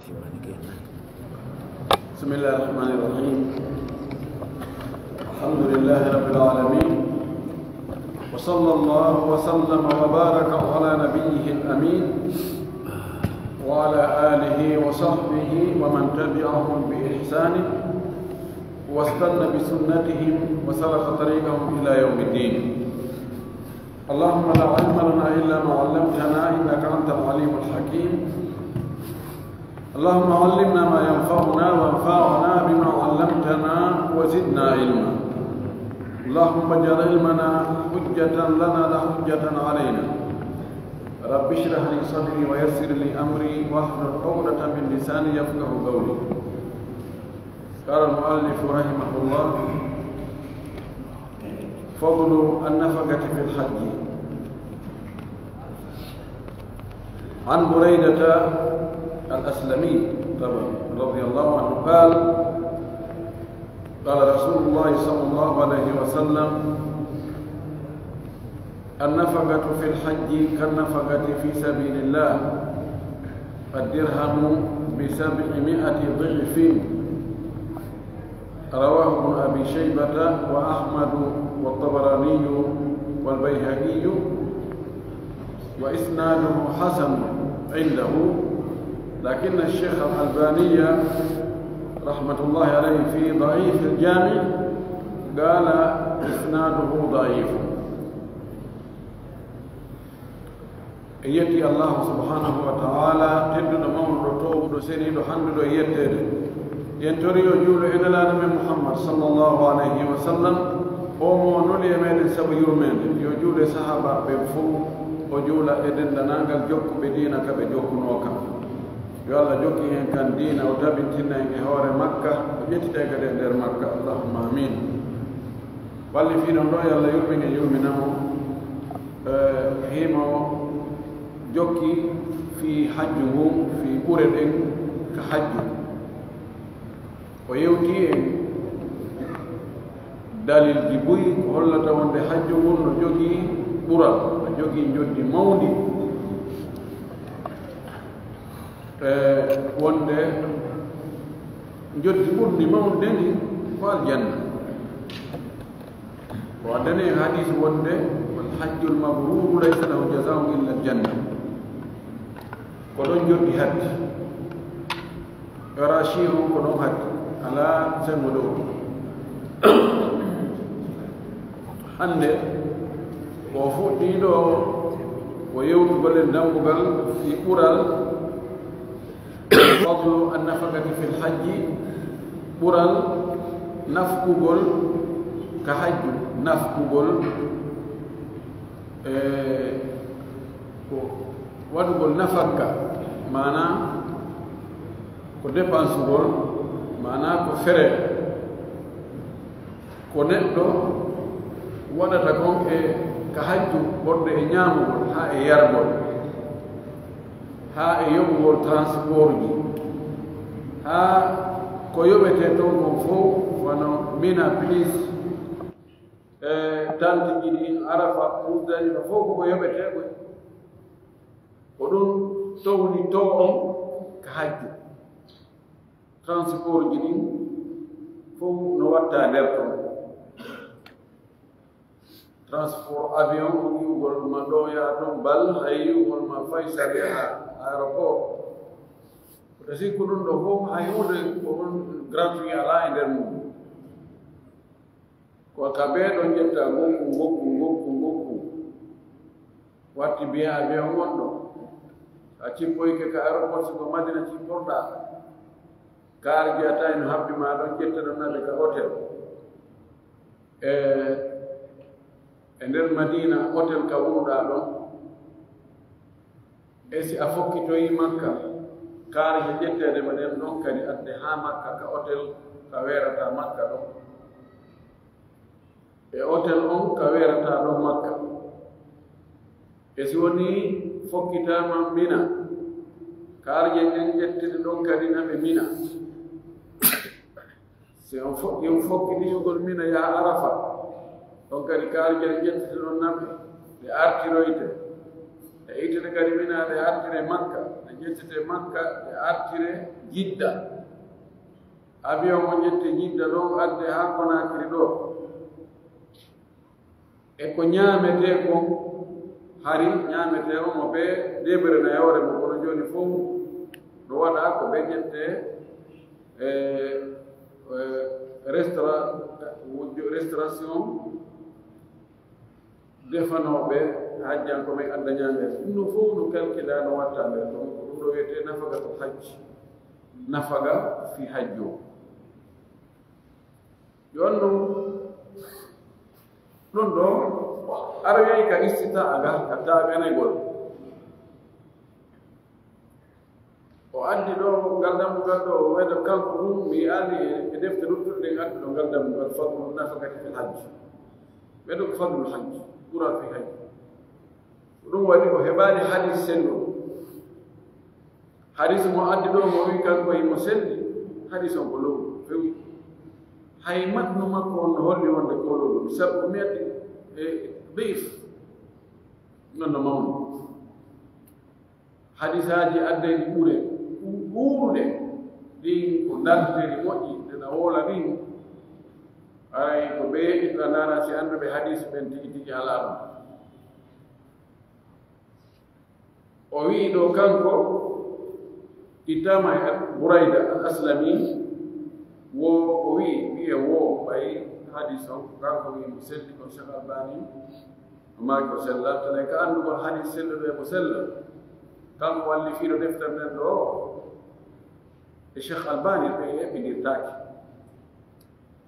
بسم الله الرحمن الرحيم. الحمد لله رب العالمين، وصلى الله وسلم وبارك على نبيه الأمين وعلى آله وصحبه ومن تبعهم بإحسان واستنى بسنتهم وسلك طريقهم إلى يوم الدين. اللهم لا علم لنا إلا ما علمتنا إنك أنت العليم الحكيم. اللهم علمنا ما ينفعنا وانفعنا بما علمتنا وزدنا علما. اللهم اجعل علمنا حجة لنا لا حجة علينا. رب اشرح لي صدري ويسر لي أمري واحلل عقدة من لساني يفقه قولي. قال المؤلف رحمه الله: فضل النفقة في الحج. عن بريدة الأسلمي رضي الله عنه قال: قال رسول الله صلى الله عليه وسلم: النفقة في الحج كالنفقة في سبيل الله، الدرهم ب700 ضعف. رواه ابن أبي شيبة وأحمد والطبراني والبيهقي، وإسناده حسن عنده، لكن الشيخ الألباني رحمة الله عليه في ضعيف الجامع قال إسناده ضعيف. يتي الله سبحانه وتعالى تبدو مون رتوب سنيد حمد يتد ينتري يجول إلى النبي محمد صلى الله عليه وسلم ومو نولي من سب يومين يجول صحابة بفو وجول إذن دنانغال جوك بدينك بجوك نوكا يالله جوكي إن كان دين أو تبنتنا إن هور مكة وجدتك در مكة. اللهم آمين. واللي فينا نروي الله يؤمنه هيمو جوكي في حجه في أورد كحج ويوتي دليل جبوي ولا تون حجه نجوكي أورد نجوكي نجودي مودي wonde joddi ɓurdi mawdeni ko aljanna. o dane hadis wonde walhajju lmabruru laysa lahu jazaun illa aljanna. ko ɗon joddi haddi rashi on ko ɗon haddi ala sengo ɗo. hande ko fuɗɗiɗo ko yewtugol e dambugal fi ɓural فضل النفقة في الحج برال نفقول كحج نفقول ودقول نفقة معنى كدبانسول معنى كفر كنتو ودتكون كحج برد إنيامو ها يربول ha e yoɓugol transport ji ha ko yoɓete toon kon fof wono mina plus tante ji ɗin arafa musdaji no fof koko yoɓeteɓe ko ɗum towni to on ka hajju. transport ji ɗin fof no watta nder ton. transport avion ko yiwgol ma ɗo yaa toon bal hay yiwgol ma faysal aéroport ko si ko ɗum ɗo fof hay hunde ko ɗum gratuit ala e nder mum. ko kaɓe ɗon ƴetta gokku watti biya avion gonɗo a cippoyke ka aéroport siko madina cipporɗa kaar jeyata en habbi ma ɗon ƴetta ɗon naɓe ka hôtel e nder madina hôtel ka wurɗa ɗon. e si a fokkitoyi makka kaari he ƴettede ma ɗen ɗon kadi adde ha makka ka hôtel ka weerata makka ɗon e hôtel on ka weerata ɗon makka. e si woni fokkitama mina kaarje ɗen ƴettede ɗon kadi naɓe mina. si on fokkitiyugol mina yaha arafa ɗon kadi kaarje ɗe ƴettede ɗon naɓe ɗe artiroyte e itene kadi mina ɗe artire makka ɗe jettete Makka e artire Jidda avion mo jette Jidda ɗon arde ha Konakiri ɗo e ko ñaamete ko hari ñaamete o mo ɓe deɓere na yawre mo kono joni fof ɗo waɗa ko ɓe jette restauration defanoɓe hajjankoɓe adda ñaamete ɗum no fof no calcula no watta nder ɗon ko ɗum ɗo wiyete nafaga to hajji nafaga fi hajji o yon ɗum ɗo ara yahi ka istita aga ka taɓenegol o addi ɗo ngaldambugal ɗo o wayda kanko ɗum mi ali e defte luttuɗe addi ɗo ngaldambugal fadlu nafagati fi hajji ɓeɗo ko fadlul hajji ɓura fi hajji ɗum waɗi o heɓani hadis senɗo hadis mo addi ɗo mo wi kanko himo selli hadis on ko low fewi hay matno makko on no holli wonde koɗo ɗum sabu meɗe e ضيف non no mawni hadisaji addayɗi ɓuuruɗe ɗin ko darteɗi moƴƴi ɗeɗa woola ɗin aray ko ɓe ɓiɗɗa ndara si annduɓe hadis ɓen tigi tigi ala ɗum o wii ɗo kanko ittama e Burayda al aslami wo o wiye wo ɓay hadis on kanko wi mo selli ko Cheikh Albani o maaki o sella tene ka anndugol hadis selluɗo e mo sella kanko walli fiiɗo deftere nden ɗo e Cheikh Albani ɓe heɓɓidirtaaki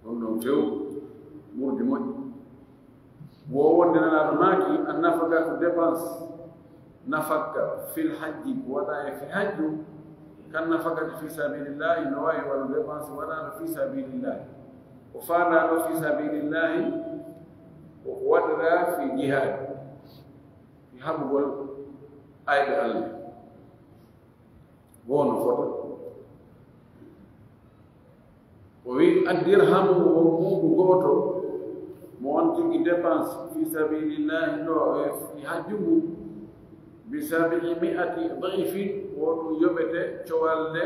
ɗum ɗon few ɓurdi moƴƴi wo wonde nanaaɗo maaki a nafaga ko dépense nafakka fil hajji ko waɗa e fi hajju kan nafakati fi sabilillahi no wawi waɗo dépense waɗaɗo fi sabilillahi o faandaɗo fi sabilillahi o waɗira fi jihad fi haɓugol ayɓe Allah wono foto o wi addirhamu o muɗu goto mo on tigi dépense fi sabilillahi ɗo e fi hajjugu bi 700 ضعفin woɗum yoɓete cowalde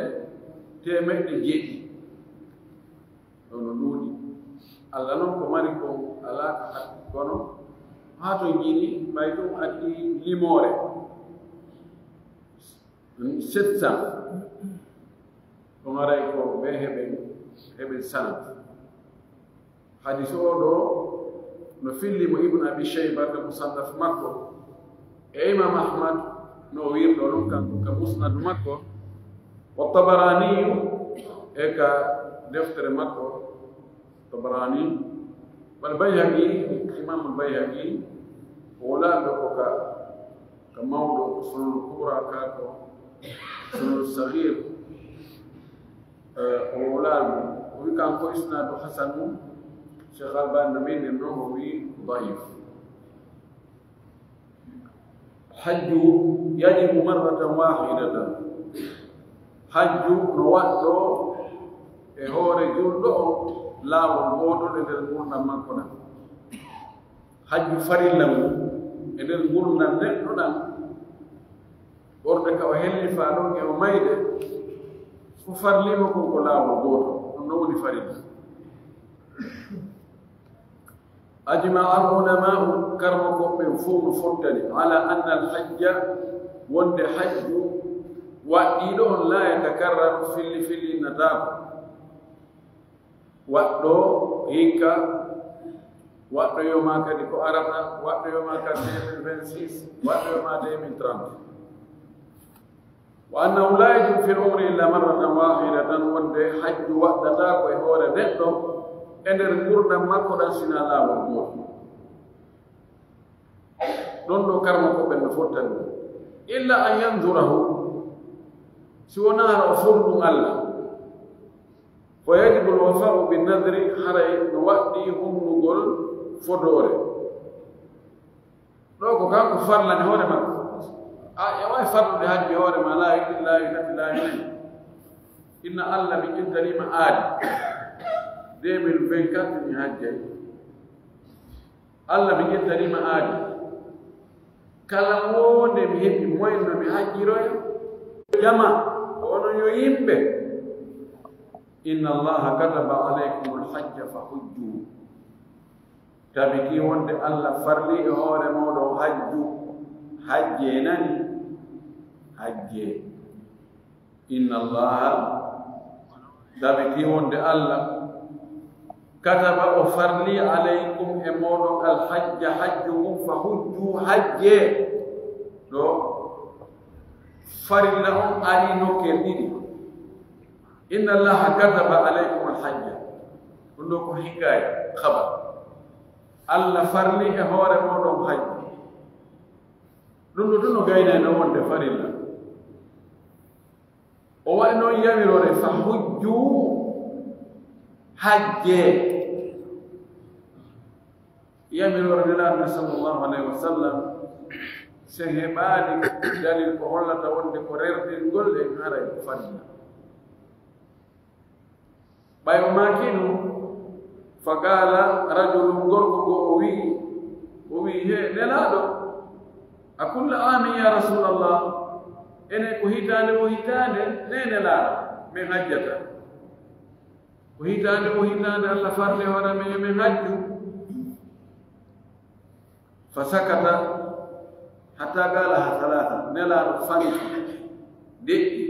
temeɗɗe jeeɗi ɗo no ɗuuɗi Allah noon ko mari ko alaka haqqi kono haa to jiɗi ɓay ɗum addi limore 700 ɗum aray ko ɓe heɓen sanad hadis o ɗo no fillimo Ibn Abi Shayba ka musannaf makko e Imam Ahmad no wirɗo ɗum kanko ka musnad makko wa Tabaraniyu e ka deftere makko Tabarani wal Bayhaqi Imam al Bayhaqi wolaɓe ko ka mawɗo sunul kubra ka ko sunul saghir o wolaɓe o wi kanko isnadu hasanu Cheikh Albani no minen noon o wi daif hajju yajibu marratan wahidatan hajju no waɗɗo e hoore julɗo o laawol gootol e nder gurdam makko ɗam hajju farilla mum e nder gurdam neɗɗo ɗam ɓorde ka o hellifa ɗon e o mayde ko farlima kon ko laawol gootol ɗum no woni farilla أجمع العلماء كرمكم من فوق فضل على أن الحج وند حج وإيدون لا يتكرر في النتاب وقتو هيك وقت يوم كديكو عرفة وقت يوم كديم 26 وقت يوم كديم 30 وأنه لا يجب في العمر إلا مرة واحدة وند حج وقت تاكو هو ردو ender gurdam makko ɗan sina laawol gooto ɗon ɗo karma ko ɓen no fottan ɗum illa an yandurahu si wonaara o forɗum Allah fa yajibu lwafau binnadri haray no waɗɗi humnugol fodoore ɗo ko kanko farlani hoore makko a wawi farlude hajji hoore ma la illahi tati la ilahi inna Allah mi ƴettanima aadi 2024 mi hajjay Allah mi ƴettanima aadi kala wonde mi heɓi moyen no mi hajjiroya jama ono yo yimɓe inna allaha kataba alaykum alhajja fahujju tabiki wonde allah farli e hoore moɗon hajju hajje nani hajje inna allaha tabiki wonde allah kataba o farli alaykum e moɗon alhajja hajju mum fahujju hajje ɗo farilla on ari nokkel ɗiɗi inna allaha kataba alaykum alhajja ɗum ɗo ko hikaya habar allah farli e hoore moɗon hajji ɗum ɗo ɗum no gaynano wonde farilla o waɗi noon yamirore fa hujju hajje yamirore nelaɗo sallllahu alayhi wa sallam se heɓaani dalil ko hollata wonde ko rerɗingol e haray ko farilla ɓay o maakino fa qaala rajulum gorko go o wii he nelaɗo a kulla amin ya rasulallah ene ko hitande o hitande ne nelaɗo min hajjata ko hitande o hitande allah farle hoore men min hajju fa sakata hatta qalaha halata nelaɗo fanti deƴƴi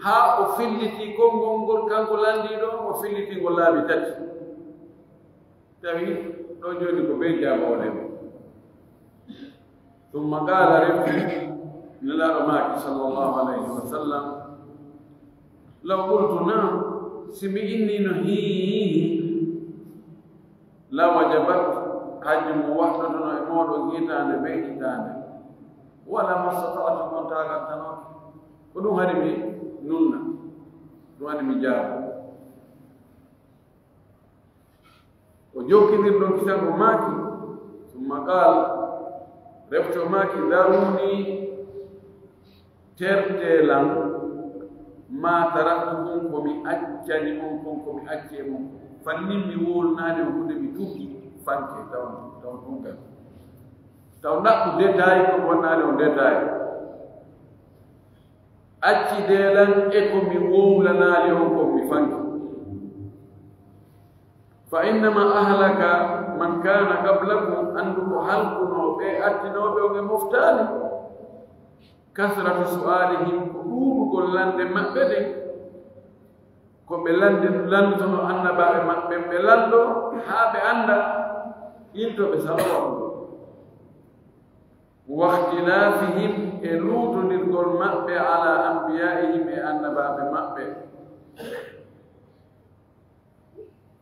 haa o filliti konngol ngol kanko landiɗo o filliti ngol laabi tati tawi ɗo joni ko ɓe jamoɗen ثم قال ربي نلا رماك صلى الله عليه وسلم لو قلت نعم سمعني نهيه لا وجبت حجم وحدة إمور وجيتان بيتان ولا ما استطعت من تاغتنا ودو هرمي نونا دو هرمي جاب وجوكي نبنو كتاب ماكي ثم قال refto maki daruni tertelan ma taraktukum ko mi accani on kon ko mi acce mon fanni mi wolnade hunde mi tuki fanke taw tungal taw nakku détail ko wonnade on détail acci delan e ko mi wowlanade on ko mi fanke fa innama ahlaka man kana qablakum anduko halkuno ɓe attinoɓe o ɓe moftani kasratu su'alihim ko ɗuɗugol lande maɓɓe ɗe ko ɓe landotono annabaɓe maɓɓe ɓe lando haa ɓe anda iltoɓe salawa ɗum wa ihtilafihim e luutodirgol maɓɓe ala anbiyaihim e annabaɓe maɓɓe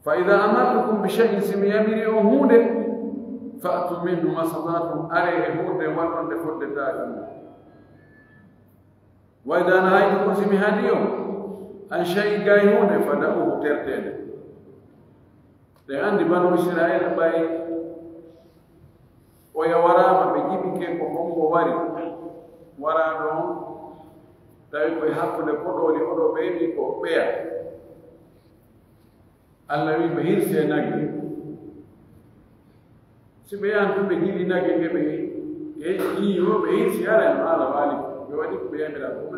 fa ida amartukum bi shay'in simi yamiri o hunde fa'tu minhu masatatum are e hunde wonde foddetaɗum wa ida nahaytukum simi hadi o an shay'in gay hunde fada'uhu tertede ɓe andi banu israila ɓay o yawarama ɓe jiɓike ko hongo wari wara ɗon tawi koye hakkude koɗoli oɗo ɓeyni ko ɓeya allah wi ɓe hirse nagge si ɓe yahan tum ɓe jiɗi nagge nge ɓe yiyo ɓe hirsi ara no ala waali ɓe waɗi ko ɓe yamira ɗum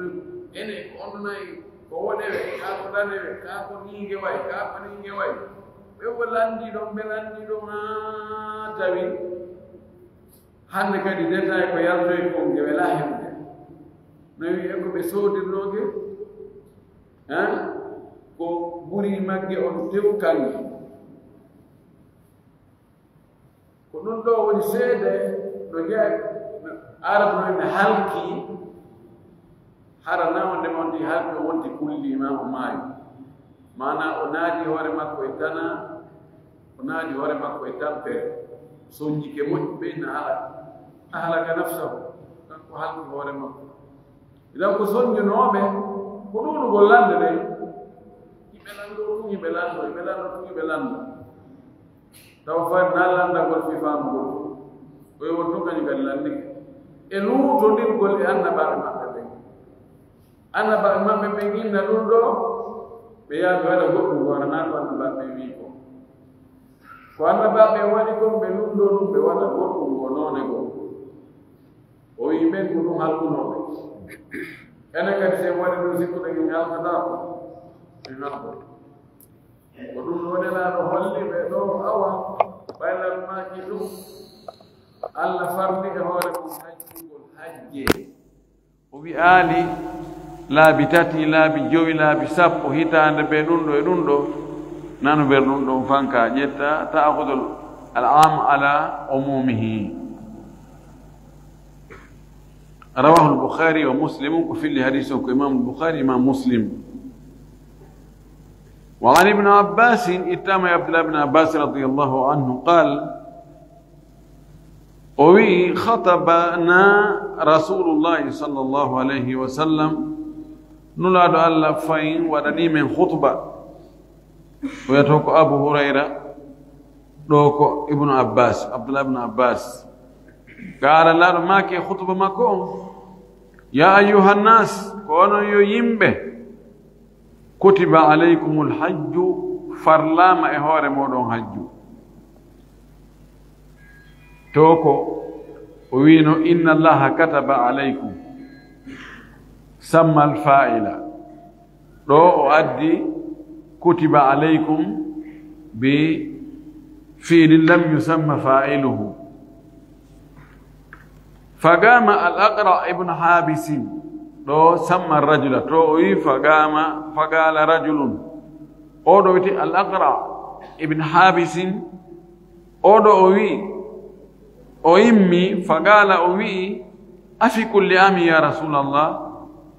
ene ko ondunayi ko woɗewe ka ko ɗanewe ka ko niige way ka ko niige way ɓe ko landi ɗon ɓe landi ɗon ha tawi hande kadi détail ko yaltoye kon nge wela hemde no wi e ko ɓe soodirnoge ko ɓuri magge on tew kange ko ɗum ɗo woni seede ɗo jeeya arabno ne halki hara nawonde monti halki o wonti kullima o maayi mana o naadi hoore makko e tana o naadi hoore makko e tampere soñjike moƴƴi ɓeyna ahalaka nafsahu kanko halki hoore makko idan ko soñjunoɓe ko ɗuɗugol lande ɗe yimɓe lando taw fay na landagol fi famugol koye won tun kañum kadi landike e luutodirgol e annabaɓe maɓɓe ɓen annabaɓe maɓɓe ɓen inna ɗum ɗo ɓe yaaɓe waɗa goɗɗum gorana ko annabaɓe wi ko annabaɓe waɗi kon ɓe lumɗo ɗum ɓe waɗa goɗɗum ko noone goo o wi ɓen ko ɗum halkunoɓe ene kadi se waɗi ɗum sikkuɗo e ñalkata ko e ngalko ko ɗum wonelaaɗo holli ɓe ɗo awa ɓaylal maaki ɗum Allah farli e hoore mum hajjugol hajje o wi aali laabi tati laabi jowi laabi sappo hitaande ɓe ɗum ɗo e ɗum ɗo nanu ɓer ɗum ɗon fanka ƴetta ta'khudul al'am ala umumihi رواه البخاري ومسلم وفي الحديث إمام البخاري إمام مسلم وعن ابن عباس اتام عبد الله بن عباس رضي الله عنه قال وي خطبنا رسول الله صلى الله عليه وسلم نلاد الله فين ودني من خطبة ويتوك أبو هريرة دوك ابن عباس عبد الله بن عباس قال الله ما كي خطبة ماكم يا أيها الناس كونوا يمبه كتب عليكم الحج فرلام إهور مودون حج توكو وينو إن الله كتب عليكم سمى الفاعل لو أؤدي كتب عليكم بفعل لم يسمى فاعله فقام الأقرع ابن حابس لو سمى الرجل توي فقال رجل أودوتي الأقرع ابن حابس أودوي أمي فقال أوي أفي كل عام يا رسول الله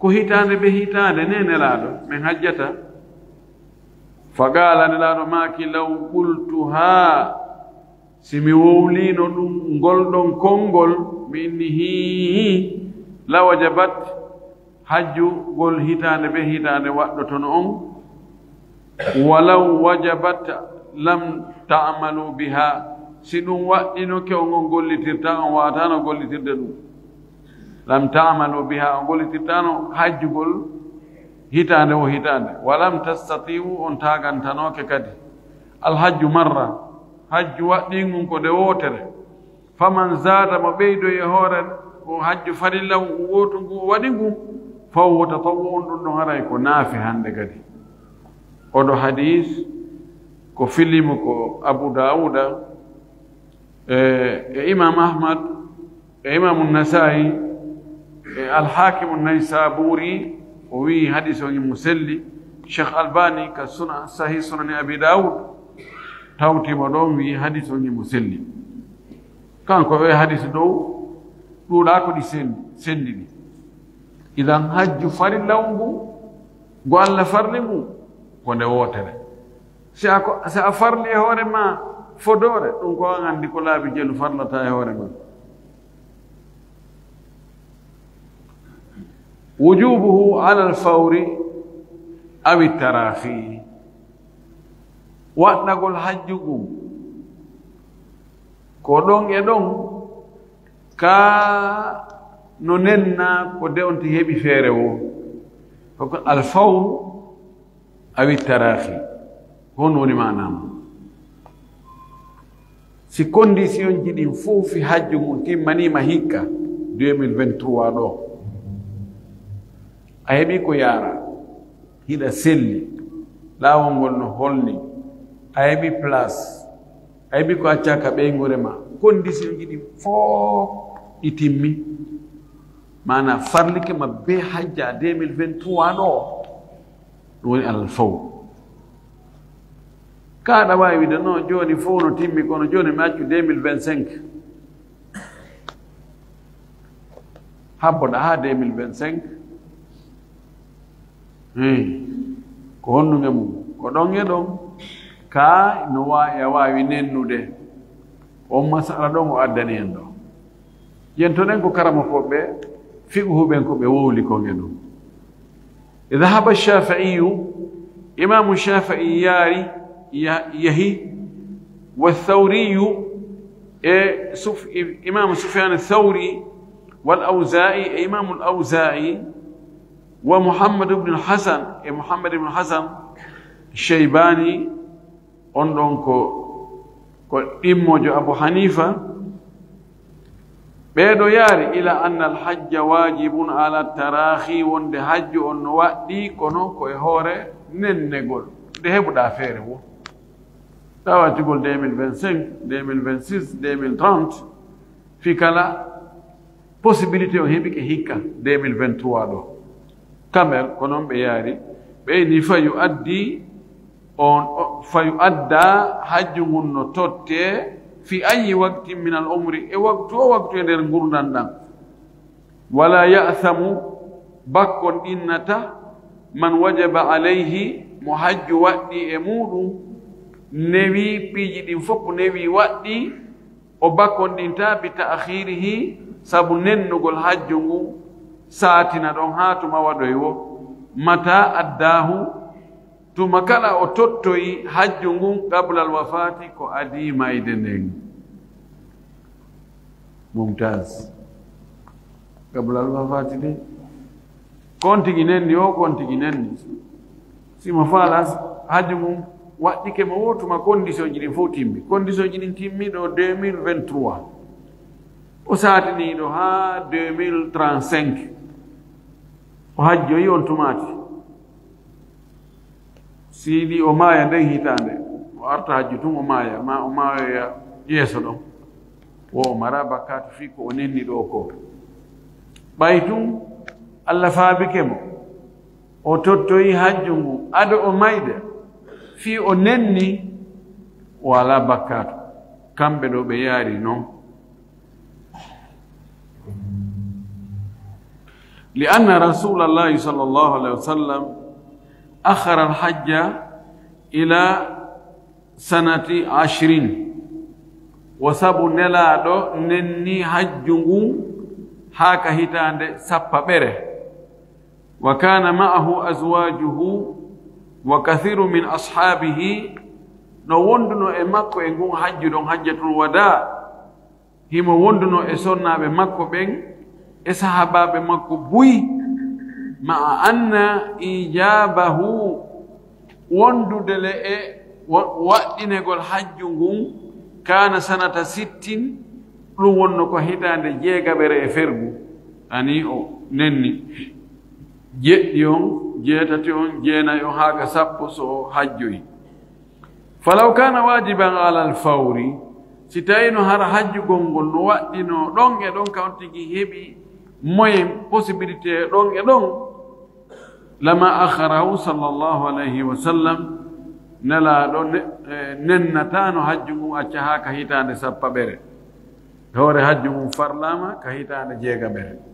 كهيتان بهيتان نين لادو من حجته فقال لادو ماكي لو قلتها سمي وولينو غولدون كونغول منه لوجبت حج غول هيتان بهيتان وادتون ولو وجبت لم تعملوا بها سنو وادينو كيو غوليتيرتا واتانو غوليتيردو لم تعملوا بها غوليتيرتانو حج غول هيتان وهيتان ولم تستطيعوا ان تاغانتانو كدي الحج مره حج وادين كو دوتر فمن زاد ما بيدو يهورن وحج فريلا ووتو وديغو فهو تطوع دون هراي كو نافي هاند غدي اودو حديث كو فيلم كو ابو داوود امام احمد امام النسائي الحاكم النيسابوري وي حديث مسلي شيخ الباني كسنن صحيح سنن ابي داوود tawti mo ɗon wi hadis o ñimo selli kanko ɓe hadis dow ɗuuɗa ko ɗi sendi ɗi idan hajju farilla ngu ngo Allah farli ngu ko nde wotere si a farli e hoore ma fodore ɗum ko an andi ko laabi jelu farlata e hoore ma wujubuhu ala alfawri aw ittarafi waɗnagol hajjugum ko ɗon e ɗon ka no nenna ko dewnti heɓi feere wo koko alfawru awi tarahi hon woni manama si condition ji ɗin fof fi hajju mum timmanima hikka 2023 ɗo a heɓi ko yaara hiɗa selli laawol ngol no holni a heɓi place a heɓi ko acca ka ɓeygure ma condition ji ɗi fof ɗi timmi mana farlike ma be hajja 2023 ɗo ɗum woni alal faw kaɗa wawi wide non joni fof no timmi kono joni mi accu 2025 habboɗa ha 2025 ko honnuge mum ko ɗon e ɗon ka no wawi nennude on masala ɗon o addani en ɗo yentoɗen ko karama koɓe fiqhuɓen ko ɓe wowli kon e ɗum ذهب الشافعي إمام الشافعي يهي والثوري إمام سفيان الثوري والأوزاعي إمام الأوزاعي ومحمد بن الحسن محمد بن الحسن الشيباني أندون كو إموجو أبو حنيفة بيدو ياري إلى أن الحج واجب على التراخي وند حج أن وقتي كنو كوي هوري ننقل ده بدا فيرو تاوا تقول 2025 2026 2030 في كلا possibilité o heɓi ke hikka 2023 ɗo kamel ko noon ɓe yaari ɓeyni fayu addi on fayu adda hajju ngun no totte fi ayi waqtin min al umri e waktu o waktu e nder gurdan ɗan wala ya'thamu bakkon ɗinnata man wajaba alayhi mo hajju waɗɗi e muɗum newi piiji ɗin fof newi waɗɗi o bakkon ɗinta bi ta'khirihi sabu nennugol hajju ngu saatina ɗon haa tuma waɗoy wo mata addahu tuma kala o tottoyi hajju ngun qabla al wafati ko adi mayde nden mumtaz qabla al wafati de kontigi nenni o kontigi nenni sima falas hajju ngun waɗɗike mo wotuma condition ji ɗin fof timmi condition ji ɗin timmi ɗo 2023 o saatiniiɗo haa 2035 o hajjoyi on tumati siidi o maaya nden hitaande o arta hajju tun o maaya ma o maayoya yeeso ɗon o mara bakkatu fii ko o nenni ɗo ko ɓay tun allah faabike mo o tottoyi hajju ngu ado o mayde fii o nenni o alaa bakkatu kamɓe ɗo ɓe yaari noon لأن رسول الله صلى الله عليه وسلم أخر الحج إلى سنة 10 وسب نلادو نني حجنغو هاك هيتاند سبا بره وكان معه أزواجه وكثير من أصحابه no wonduno e makko e ngun hajju ɗon hajjatul wada himo wonduno e sonnaɓe makko ɓen e sahabaɓe makko buyi ma anna ijabahu wondudele e waɗɗinegol hajju ngun kana sanata 60 ɗum wonno ko hitande 6 e fergu ani o nenni 7 on 8 on 9 on haaka 10 so hajjoyi falaw kana wajiban ala alfawri si tawino hara hajjugol ngol no waɗɗino ɗon e ɗon kam tigi heɓi moyen possibilité ɗon e ɗon lama akharahu sallallahu alayhi wa sallam nelaɗo nennatano hajju ngun acca ha ka hitande 10 hoore hajju ngun farlama ka hitande 6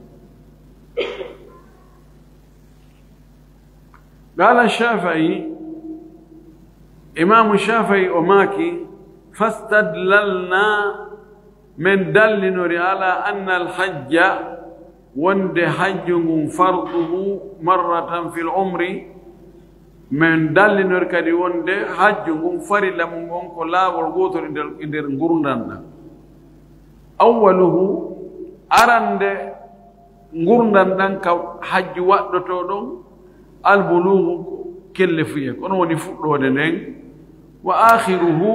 qala Shafi'i imam Shafi'i o maki fastadlalna min dallinori ala anna alhajja wonde hajju ngun farduhu marratan fil umri min dallinori kadi wonde hajju ngun farilla mum on ko laawol gotol e nder gurdan ɗam awwaluhu arande gurdan ɗan ka hajju waɗɗoto ɗon albulugu kelle fuye kono woni fuɗɗode nden wa akhiruhu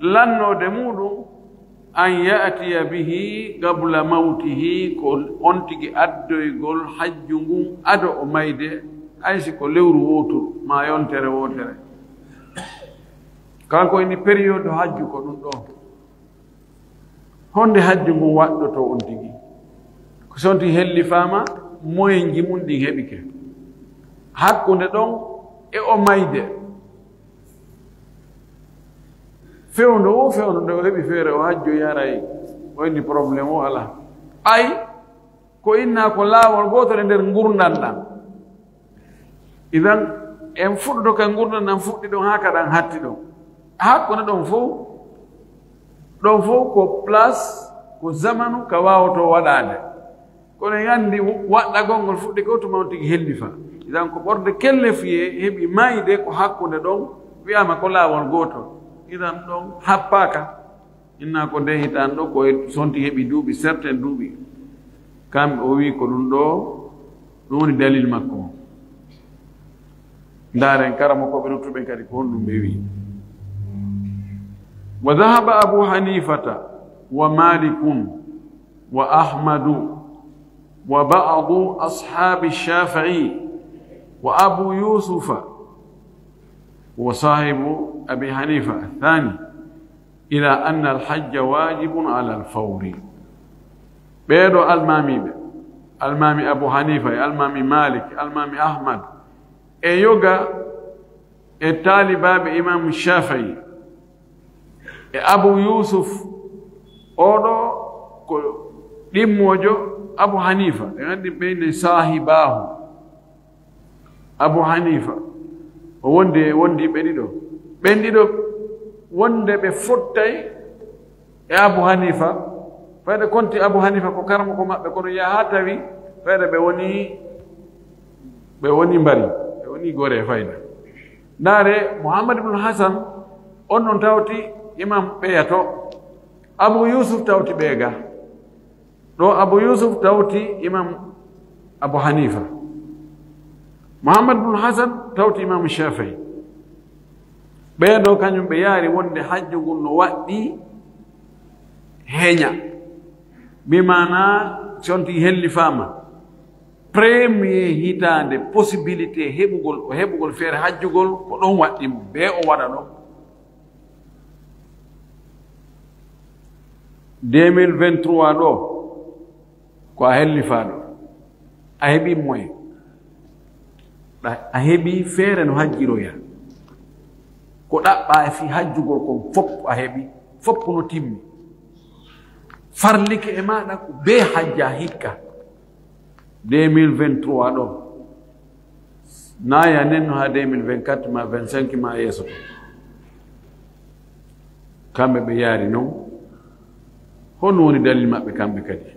lannode muɗum an ya'tiya bihi qabla mawtihi ko on tigi addoygol hajju ngun ado o mayde aysi ko lewru wotoru ma yontere wotere kanko ini période hajju ko ɗum ɗo honde hajju ngun waɗɗoto on tigi ko sonti helli fama moyen ji mum ɗin heɓike hakkunde ɗon e o mayde fewndo o fewndo nde o heɓi feere o hajjo yaray o inni probléme o ala ay ko inna ko laawol gootol e nder gurdan ɗam idan en fuɗɗoto ka gurdan ɗam fuɗɗi ɗon haa kaɗan hatti ɗon hakkunde ɗon fof ko place ko zamanu ka waawoto waɗaade kono en anndi waɗɗagol ngol fuɗɗi ko tuma on tigi helli fa idan ko ɓorde kelle fiye heɓi mayde ko hakkunde ɗon wiyama ko laawol gootol idan ɗon happaka inna ko nde hitan ɗo koye sonti heɓi duuɓi certain duuɓi kamɓe o wi ko ɗum ɗo ɗum woni dalil makko o ndaren karamo koɓe nottuɓen kadi ko honɗum ɓe wi wa dhahaba abu hanifata wa malikun وأحمد وبعض أصحاب الشافعي وأبو يوسف وصاحب أبي حنيفة الثاني إلى أن الحج واجب على الفور. بيدو المامي أبو حنيفة، المامي مالك، المامي أحمد، يوغا التالي باب إمام الشافعي، أبو يوسف أودو ديموجو أبو حنيفة، يعني بين صاحباه أبو حنيفة wondi ɓenɗiɗo wonde ɓe fottay e Abu Hanifa fayde konti Abu Hanifa ko karamo ko maɓɓe kono yaha tawi fayde ɓe woni mbari ɓe woni gore fayda. Ndaare Muhammad ibn Hasan on non tawti imam ɓeyato, Abu Yusuf tawti ɓeega ɗo, Abu Yusuf tawti imam Abu Hanifa, Muhammad ibn Hasan tawti imam Shafi'i. ɓeeɗo kañum ɓe yaari wonde hajju ngun no waɗɗi heña, bimana sonti helli fama premier hitande possibilité heɓugol feere hajjugol ko ɗon waɗɗimo be o waɗa ɗo 2023 ɗo ko a helli faaɗo a heɓi moyen a heɓi feere no hajjiroya ko ɗaɓɓa e fi hajjugol kon fopp a heɓi fopp no timmi farlike e maɗa ko be hajja hikka 2023 ɗo naya nenno ha 2024 ma 25 ma yeeso to kamɓe ɓe yaari noon. hono woni dalil maɓɓe kamɓe kadi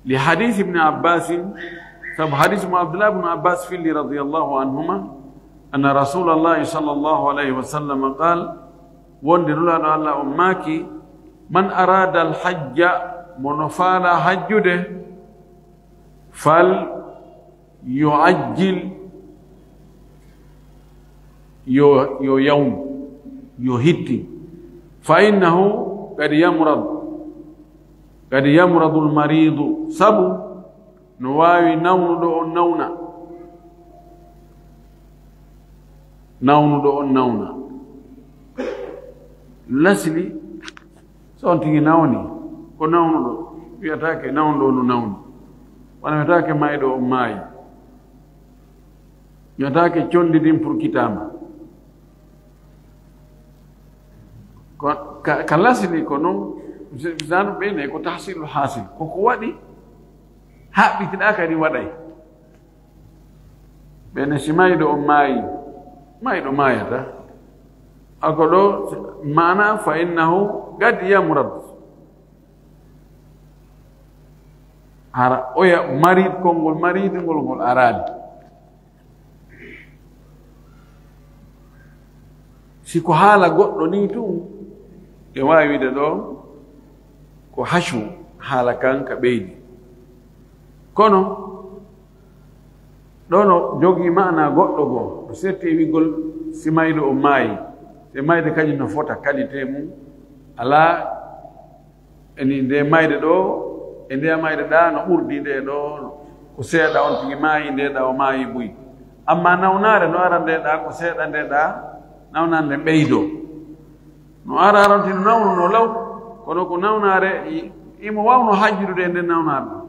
li hadith ibn Abbas, sabu hadith mo Abdullah ibn Abbas filli radiyallahu anhuma anna Rasulullah sallallahu alayhi wa sallam qal wonde nulaɗo Allah on maaki man arada al hajja mono faala hajjude fal yu'ajjil yo yawm yo hitti fa innahu qad yamradu al maridu sabu no waawi nawnuɗo on nawna lasli so on tigi nawni ko nawnuɗo wiyatake nawnuɗo no nawni wona wiyatake mayɗo on maayi, wiyatake condidin pour kitama ka lasli ko noon bisanu ɓeyne ko tahsilu hasil koko waɗi haɓɓitiɗa kadi waɗay ɓene si mayɗo on maayi mayɗo maayata ako ɗo mana fa innahu gad yamrad hara oya marid konngol maridingol ngol araani siko haala goɗɗo ni tun e waawi wiide ɗo ko hacu haala kan ka ɓeydi kono ɗono jogii maana goɗɗo goo no setti e wigol si mayɗo o maayi te mayde kañum no fota qualité mum alaa eni nde mayde ɗo e nde mayde ɗa no ɓurdi nde ɗo ko seeɗa on tigi maayi ndeɗa o maayi ɓuyi, amma nawnaare no ara ndeɗa ko seeɗa ndeɗa nawnaare nde ɓeydo no ara aranti no nawnu no law kono ko nawnaare imo wawno hajjude e nden nawnaare ɗo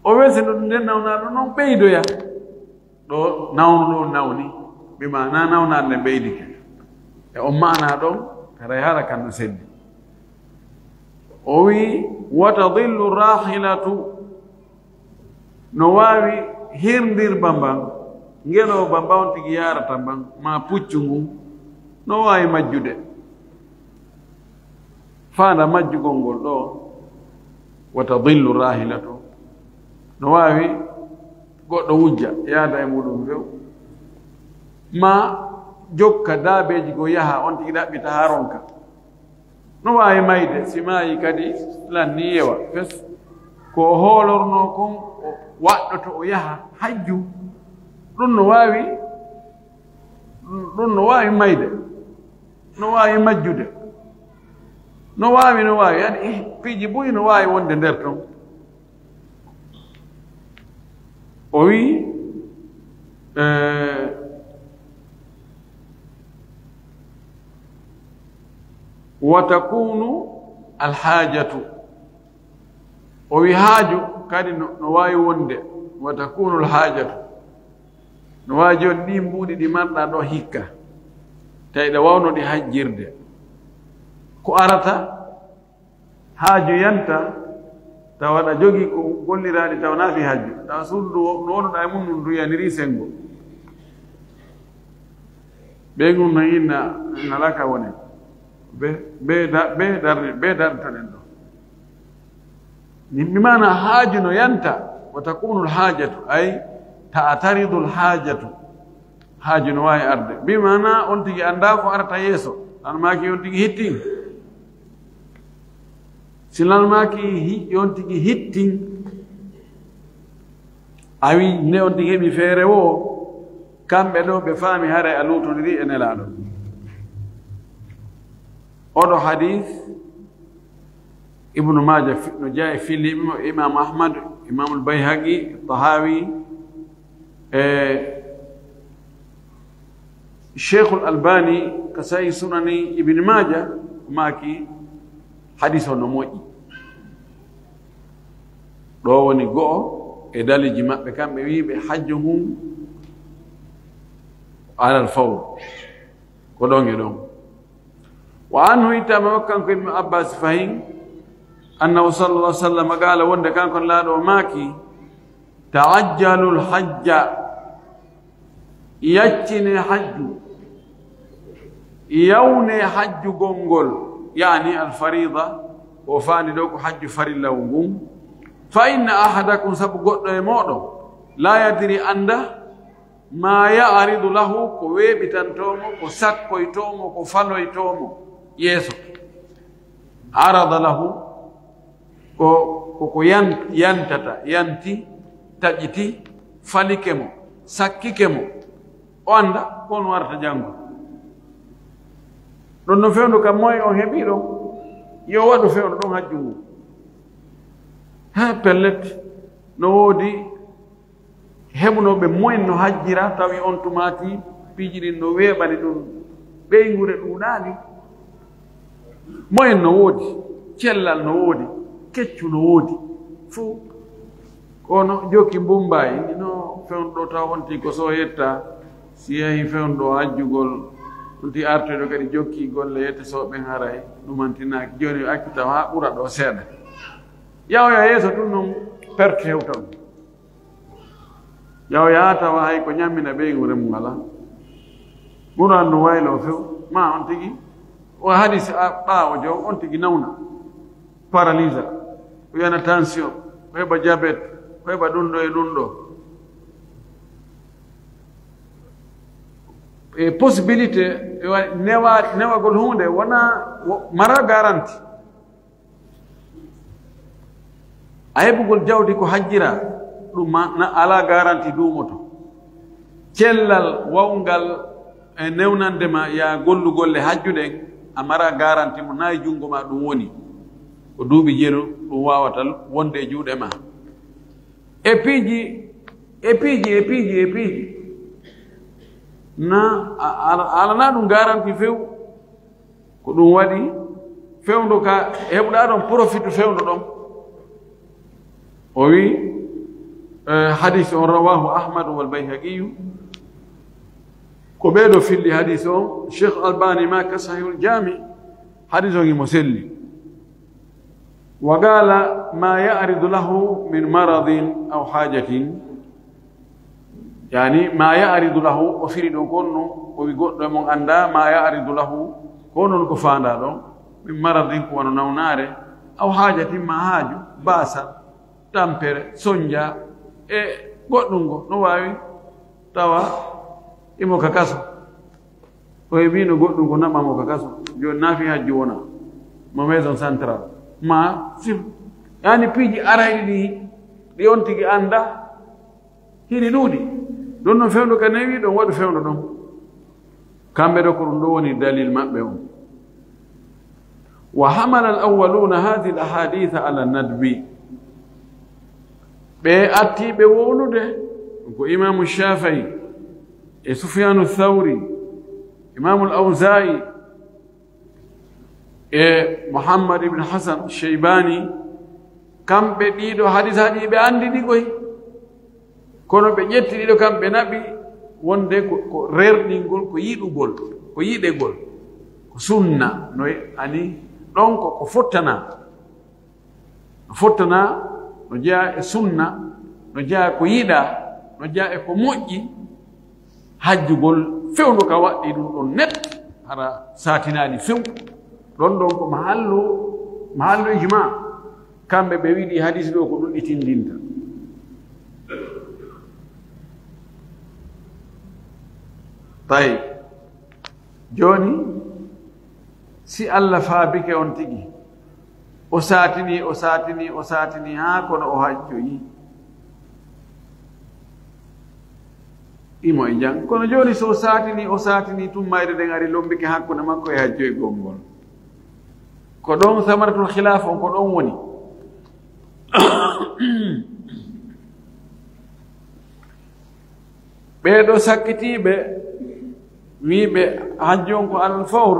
o wesino nden nawnaare ɗo noon ɓeydoya ɗo nawnuɗo nawni bimana nawnaare nde ɓeydike e on maana ɗon haray hara kan no seddi o wi watadillu rahilatu no waawi hirndirba mban ngeɗoba mba on tigi yarata mban ma puccu ngun no waawi majjude faanda majjugol ngol ɗo watadillu rahilatu no waawi goɗɗo wujja yaada e muɗum few ma jokka daabeji go yaha on tigi ɗaɓɓita ha ronka no waawi mayde si maayi kadi lanni yewa fes ko hoolorno kon waɗɗoto o yaha hajju ɗum no waawi mayde no waawi majjude no waawi yani piiji boyi no waawi wonde nder ton o wi wa takunu alhajatu o wi haaju kadi no waawi wonde wa takunu alhajatu no waawi joni ɗi mbuuɗi ɗi marɗa ɗo hikka tawi ɗe wawno ɗi hajjirde ko arata haaju yanta tawa aɗa jogii ko golliraaɗi tawa naafi hajju tawa suudu no wonuɗa e mum num duyaniri sengo ɓe ngun no yinna ngalaka wone be darnitoɗen ɗo mi mana haaju no yanta wa takunu lhajatu ay ta'taridu lhajatu haaju no waawi arde bi mana on tigi annda ko arata yeeso an maaki on tigi hittin silal maaki on tigi hittin a wi nde on tigi heɓi feere wo kamɓe ɗo ɓe faami hara a luutodiri e nelaaɗo oɗo hadis ibnu maja no jaa e filli imam ahmad imamul bayhaqi tahawi cheikhul albani ko sayi sunani ibni maja maaki hadis o no moƴƴi ɗo woni go'o e daliji maɓɓe kamɓe wiiɓe hajju hum alal fawr ko ɗon e ɗon wa anhu itama kanko ibnu abbas fahin annahu sallallahu alaihi wasallam qala wonde kanko laaɗo maaki ta'ajjalu lhajja yaccine hajju yawne hajju gongol yani alfarida o faani ɗo ko hajju farillawo ngun fa inna ahadakum sabu goɗɗo e moɗon la yadiri anda ma ya'ridu lahu ko weeɓitantomo ko sakkoytomo ko faloytomo yeeso arada lahu ko yantata yanti taƴiti falike mo sakkike mo o anda kon warta janngo ɗon no fewndu kam moye on heɓi ɗon yo waɗu fewndu ɗon hajju ngu ha pellet no woodi heɓunoɓe moyen no hajjira tawi on tumati piiji ɗin no weeɓani ɗum ɓeygure ɗuuɗaani moyen no woodi cellal no woodi keccu no woodi fuu kono jokki mbumbayi no fewnɗo taw wonti ko so yetta si yehi fewnɗo hajjugol ɗumti artoyɗo kadi jokki golle yette so ɓen haray ɗumantinaaki joni acci taw ha ɓura ɗo seeɗa yawya yeeso ɗum noon perte hewta ɗum yawya tawa hay ko ñammina ɓeygure mum ala ɓuran no waylo few ma on tigi o hadis ɓaawo jow on tigi nawna paralyse o wiyana tension o heɓa diabete o heɓa ɗum ɗo e ɗum ɗo e possibilité newagol hunde wona mara garanti a heɓugol jawdi ko hajjira ɗum ala garanti duumoto cellal wawngal e newnandema ya gollugolle hajjuɗen a mara garanti mo nayi junngo ma ɗum woni ko duuɓi jeru ɗum wawata wonde e juuɗe ma e piiji na alana ɗum garanti few ko ɗum waɗi fewndu ka heɓuɗa ɗon profite fewndu ɗon o wi hadis on rawahu ahmadu wal bayhaqiyu ko ɓeeɗo filli hadis on cheikh albani ma ka sahihul jami hadis on imo selli wa qala ma ya'ridu lahu min maradin aw hajatin yani ma ya'ridu lahu o firi ɗon kon non o wi goɗɗo mon annda ma ya'ridu lahu ko noon ko faanda ɗon min maradin ko wono nawnaare aw hajatin ma haaju baasa tampere soñdia e goɗɗum ngo no waawi tawa imo ka kaso o heɓino goɗɗum ko naɓamo ka kaso joni naafi hajju wona mo maison central ma sim yani piiji arayɗi ɗi on tigi annda hini ɗuuɗi ɗon noon fewndu ka newi ɗon waɗu fewndu ɗon kamɓe ɗo ko ɗum ɗo woni dalil maɓɓe on وحمل الأولون هذه الأحاديث على الندب بأتي بولده إمام الشافعي سفيان الثوري إمام الأوزاعي محمد بن حسن الشيباني كم بديدو حديث هذه بأندي دي كوي كونو بجت ديدو كم بنبي wonde ko rerɗingol ko yiɗugol ko yiɗegol ko sunna no ani ɗon ko fottana no jeya e sunna no jeya ko yiɗa no jeya e ko moƴƴi hajjugol fewnu ka waɗɗi ɗum ɗon net hara satinani few ɗon ɗon ko mahallu ijma kamɓe ɓe wiɗi hadis ɗo ko ɗum ɗitindinta طيب جوني si Allah faabike on tigi o satini ha kono o hajjoyi imo e jang kono joni so satini tummayde den ari lombike hakkunde makko e hajjoyi gongol ko ɗon samaratul khilaf on ko ɗon woni ɓeeɗo sakkitiɓe wiɓe hajjon ko alal fawr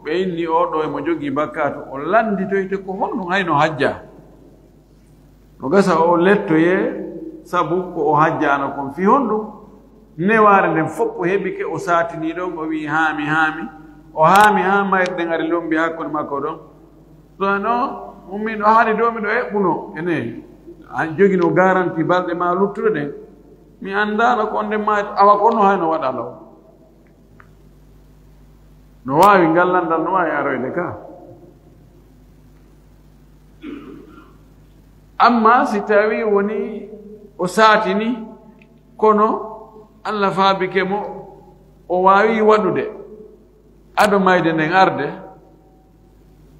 ɓe inni oɗo emo jogii bakkatu o landitoyte ko honɗum hayno hajja no gasa o lettoye sabu ko o hajjano kon fi honɗum neware nden fof o heɓike o satini ɗon o wi haami o haami ha mayre ɗen ari lombi hakkude makko ɗon ɗono ummiɗo haali ɗo miɗo eɓɓuno ene jogino garanti balɗe ma luttuɗo ɗen mi andano ko nde ma awa kono hayno waɗa law no wawi ngallandal no wawi aroyde ka amma si tawi woni o satini kono Allah faabike mo o wawi waɗude aɗo mayde nden arde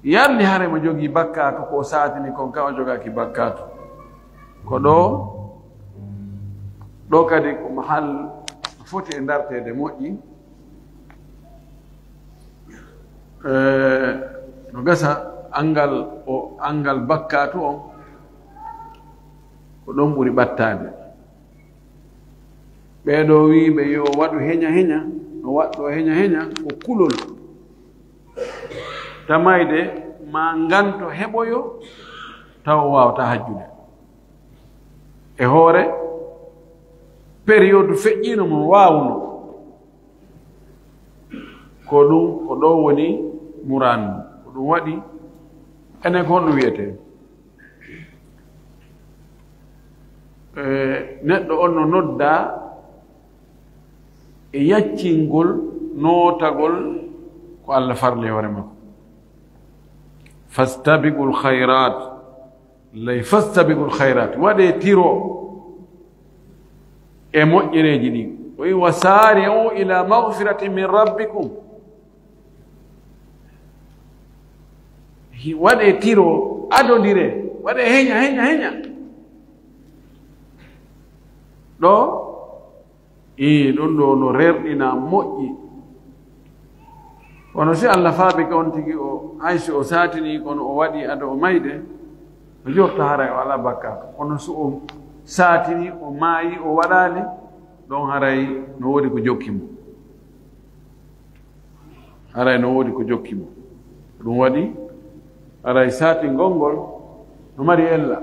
yarli hare mo jogii bakkatu ko satini kon ka o jogaki bakkatu ko ɗo kadi ko mahal foti e dartede moƴƴi no gasa angal bakkatu on ko ɗon ɓuri ɓattade ɓeeɗo wiɓe yo waɗu heña no waɗɗo heña ko kulol tamayde ma nganto heɓoyo taw wawata hajjude e hoore période feƴƴino mo wawno ko ɗo woni murandu ko ɗum waɗi enen ko honɗum wiyete neɗɗo on no nodda e yaccingol nootagol ko Allah farli hoore makko fastabiqul khayrat waɗe tiro e moƴƴereji ɗi o wi wasari'u ila maghfiratin min rabbikum waɗe tiro adodire waɗe heña ɗo ɗon ɗo no rerɗina moƴƴi kono si Allah faabike on tigi o hayso o satini kono o waɗi ado o mayde o jorta haray o ala bakka kono so o satini o maayi o waɗali ɗon haray no woodi ko jokkimo ɗum waɗi haray satingol ngol no mari ella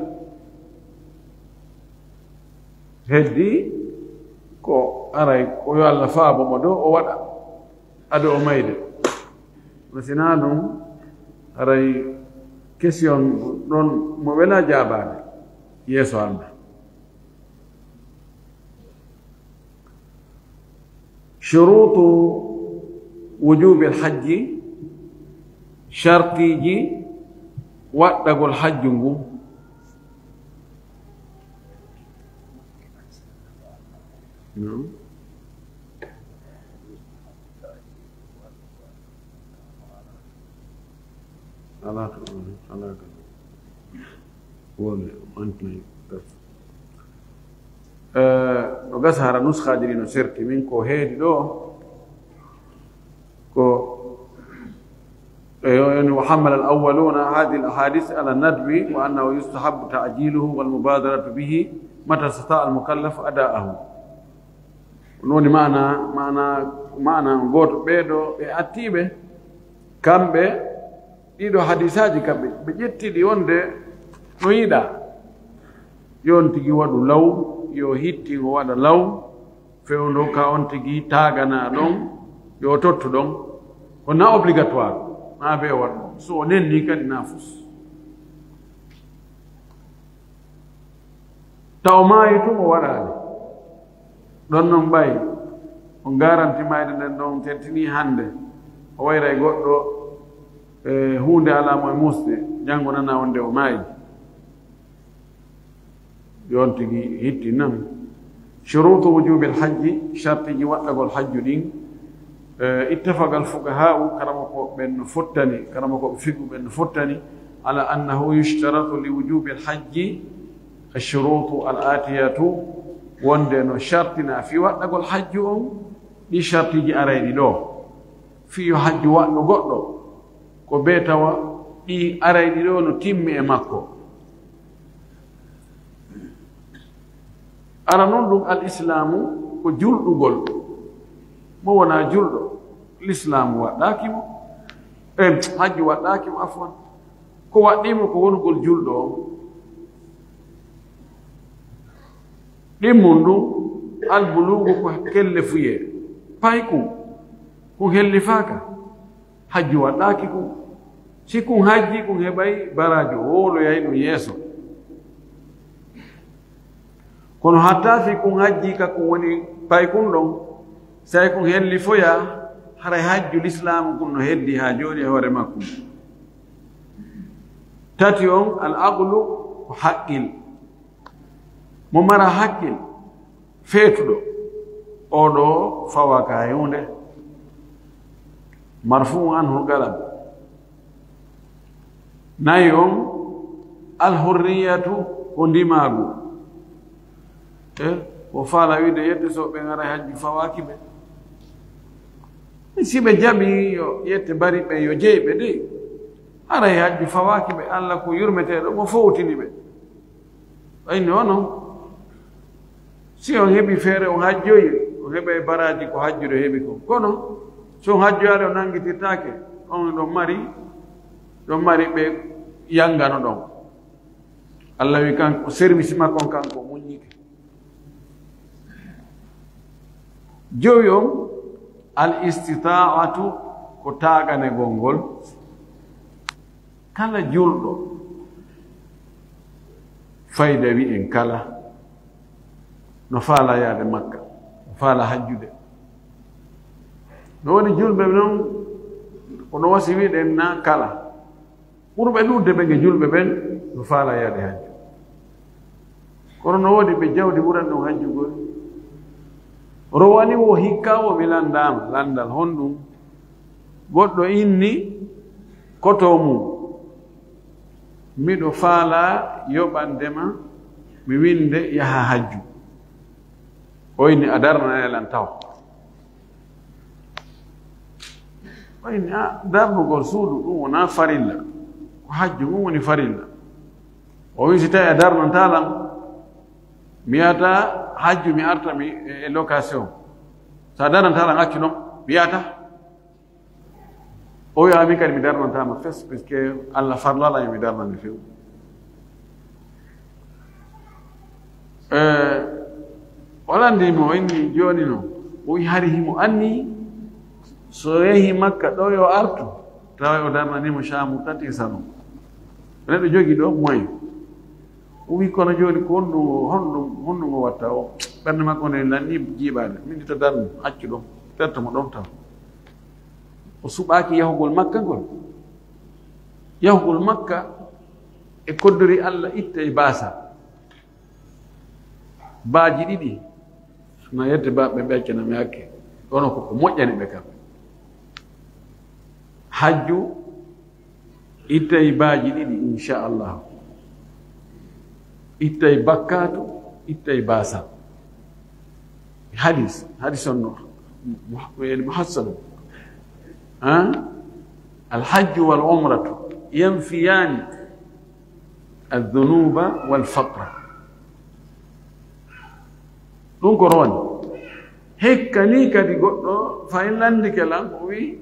heddi ko aray ko yo Allah faabo mo do o waɗa ado o mayde no sina ɗum haray question ɗon mo wela jaabade yeeso Allah شروط وجوب الحج شرطيجي وقتقول الحج no gasa hara nuskha diri no serti min ko heedi ɗo ko يعني وحمل الأولون هذه الأحاديث على الندب وأنه يستحب تعجيله والمبادرة به متى استطاع المكلف أداءه. نوني معنى غوت بيدو أتيبه كامبه إيدو حديثاجي كامبه بجتي دي وندي نويدا يونتي وادو لو يو هيتي ووادا لو فيوندو كاونتي تاغانا دون يو توتو دون ونا obligatoire ما بي وادو سو نني كدي نافوس tawma yitum waɗaade ɗon noon ɓay o garanti mayde nden ɗon tettini hannde o wayra e goɗɗo huunde alamo e musde janngo nana wonde o maayi yon tigi hitti nan shurutu wujubi alhajji shartiji waɗɗagol hajju ɗin ittafaqa alfuqaha'u karama ko ɓen no fottani karama ko ɓe figu ɓen no fottani ala annahu yushtaratu li wujubi alhajji الشروط الآتية وندن شرطنا في وقت الحج دي شرط جي أريد دو في حج وقت غدو كو بيتوا دي أريد دو نتم مكو أنا نندم الإسلام كو جلد غل مو ونا جلد الإسلام وقتاكم حج وقتاكم عفوا كو وقتيمو كو ونقول جلد ɗimmundu albulugu ko kelle fuye payku ko hellifaka hajju waɗɗaki ku si kun hajji kun heɓay barajo woloyay ɗum yeeso kono hatta fi kun hajji ka kun woni paykun ɗon say kun hellifoya haray hajju l'islamu kun no heddi ha joni e hoore makkum tati on al aqlu ko haqqil mo mara hakkil feetuɗo oɗo fawa ka hunde marfu anhu galam nayi on alhurriyatu ko ndimagu ko faala wiide yette so ɓe ngara hajju fawaki ɓe si ɓe jaɓi yo yette bari ɓe yo jeyɓe de aray hajju fawaki ɓe allah ko yurmeteɗo mo fowtini ɓe wayni o non si on heɓi feere on hajjoyi o heɓa baraji ko hajjude heɓi ko kono so on hajjoyaade o nangitittaake on ɗon mari ɓe yangano ɗon allah wi kanko service makko kanko muññike jowi on al istita'atu ko taagane gongol kala julɗo fayda wi en kala no faala yaade makka no faala hajjude no woni julɓe noon kono wasi wiɗen na kala ɓurɓe ɗuɗde ɓe ge julɓe ɓen no faala yaade hajju kono no woodi ɓe jawdi ɓuran ɗum hajjugol rowani wo hikka o mi landama landal honɗum goɗɗo inni koto mum miɗo faala yoɓandema mi winde yaha hajju oyni a darnanelan taw oyni a darnugol suudu ɗum wona farilla ko hajju ɗum woni farilla o wi si tawi a darnantalam mi yata hajju mi arta mi e location sa darnantalam accu ɗon mi yata o wi ami kadi mi darnantama fes puisque allah farlala mi darnande few walandimi o inni joni no o wi hari himo anni so yehi makka ɗo yo artu tawa o darnanimo chamu tati sano neɗɗo jogi ɗo moyen o wi kono joni ko honɗum o watta o ɓernde makko nde lanni jiiɓade min to darnu accu ɗon perta mo ɗon taw o suɓaki yahugol makka ngol yahugol makka e koddori allah itta e baasa baaji ɗiɗi no yedde baɓe ɓeccanami hakke ɗono koko moƴƴani ɓe kam hajju ittay baaji ɗiɗi inchallah ittay bakkatu ittay baasa hadis on no muhassanu الحج والعمرة ينفيان الذنوب والفقر دون كورون هيك نيكا دي غدو فاين لاندي كلام وي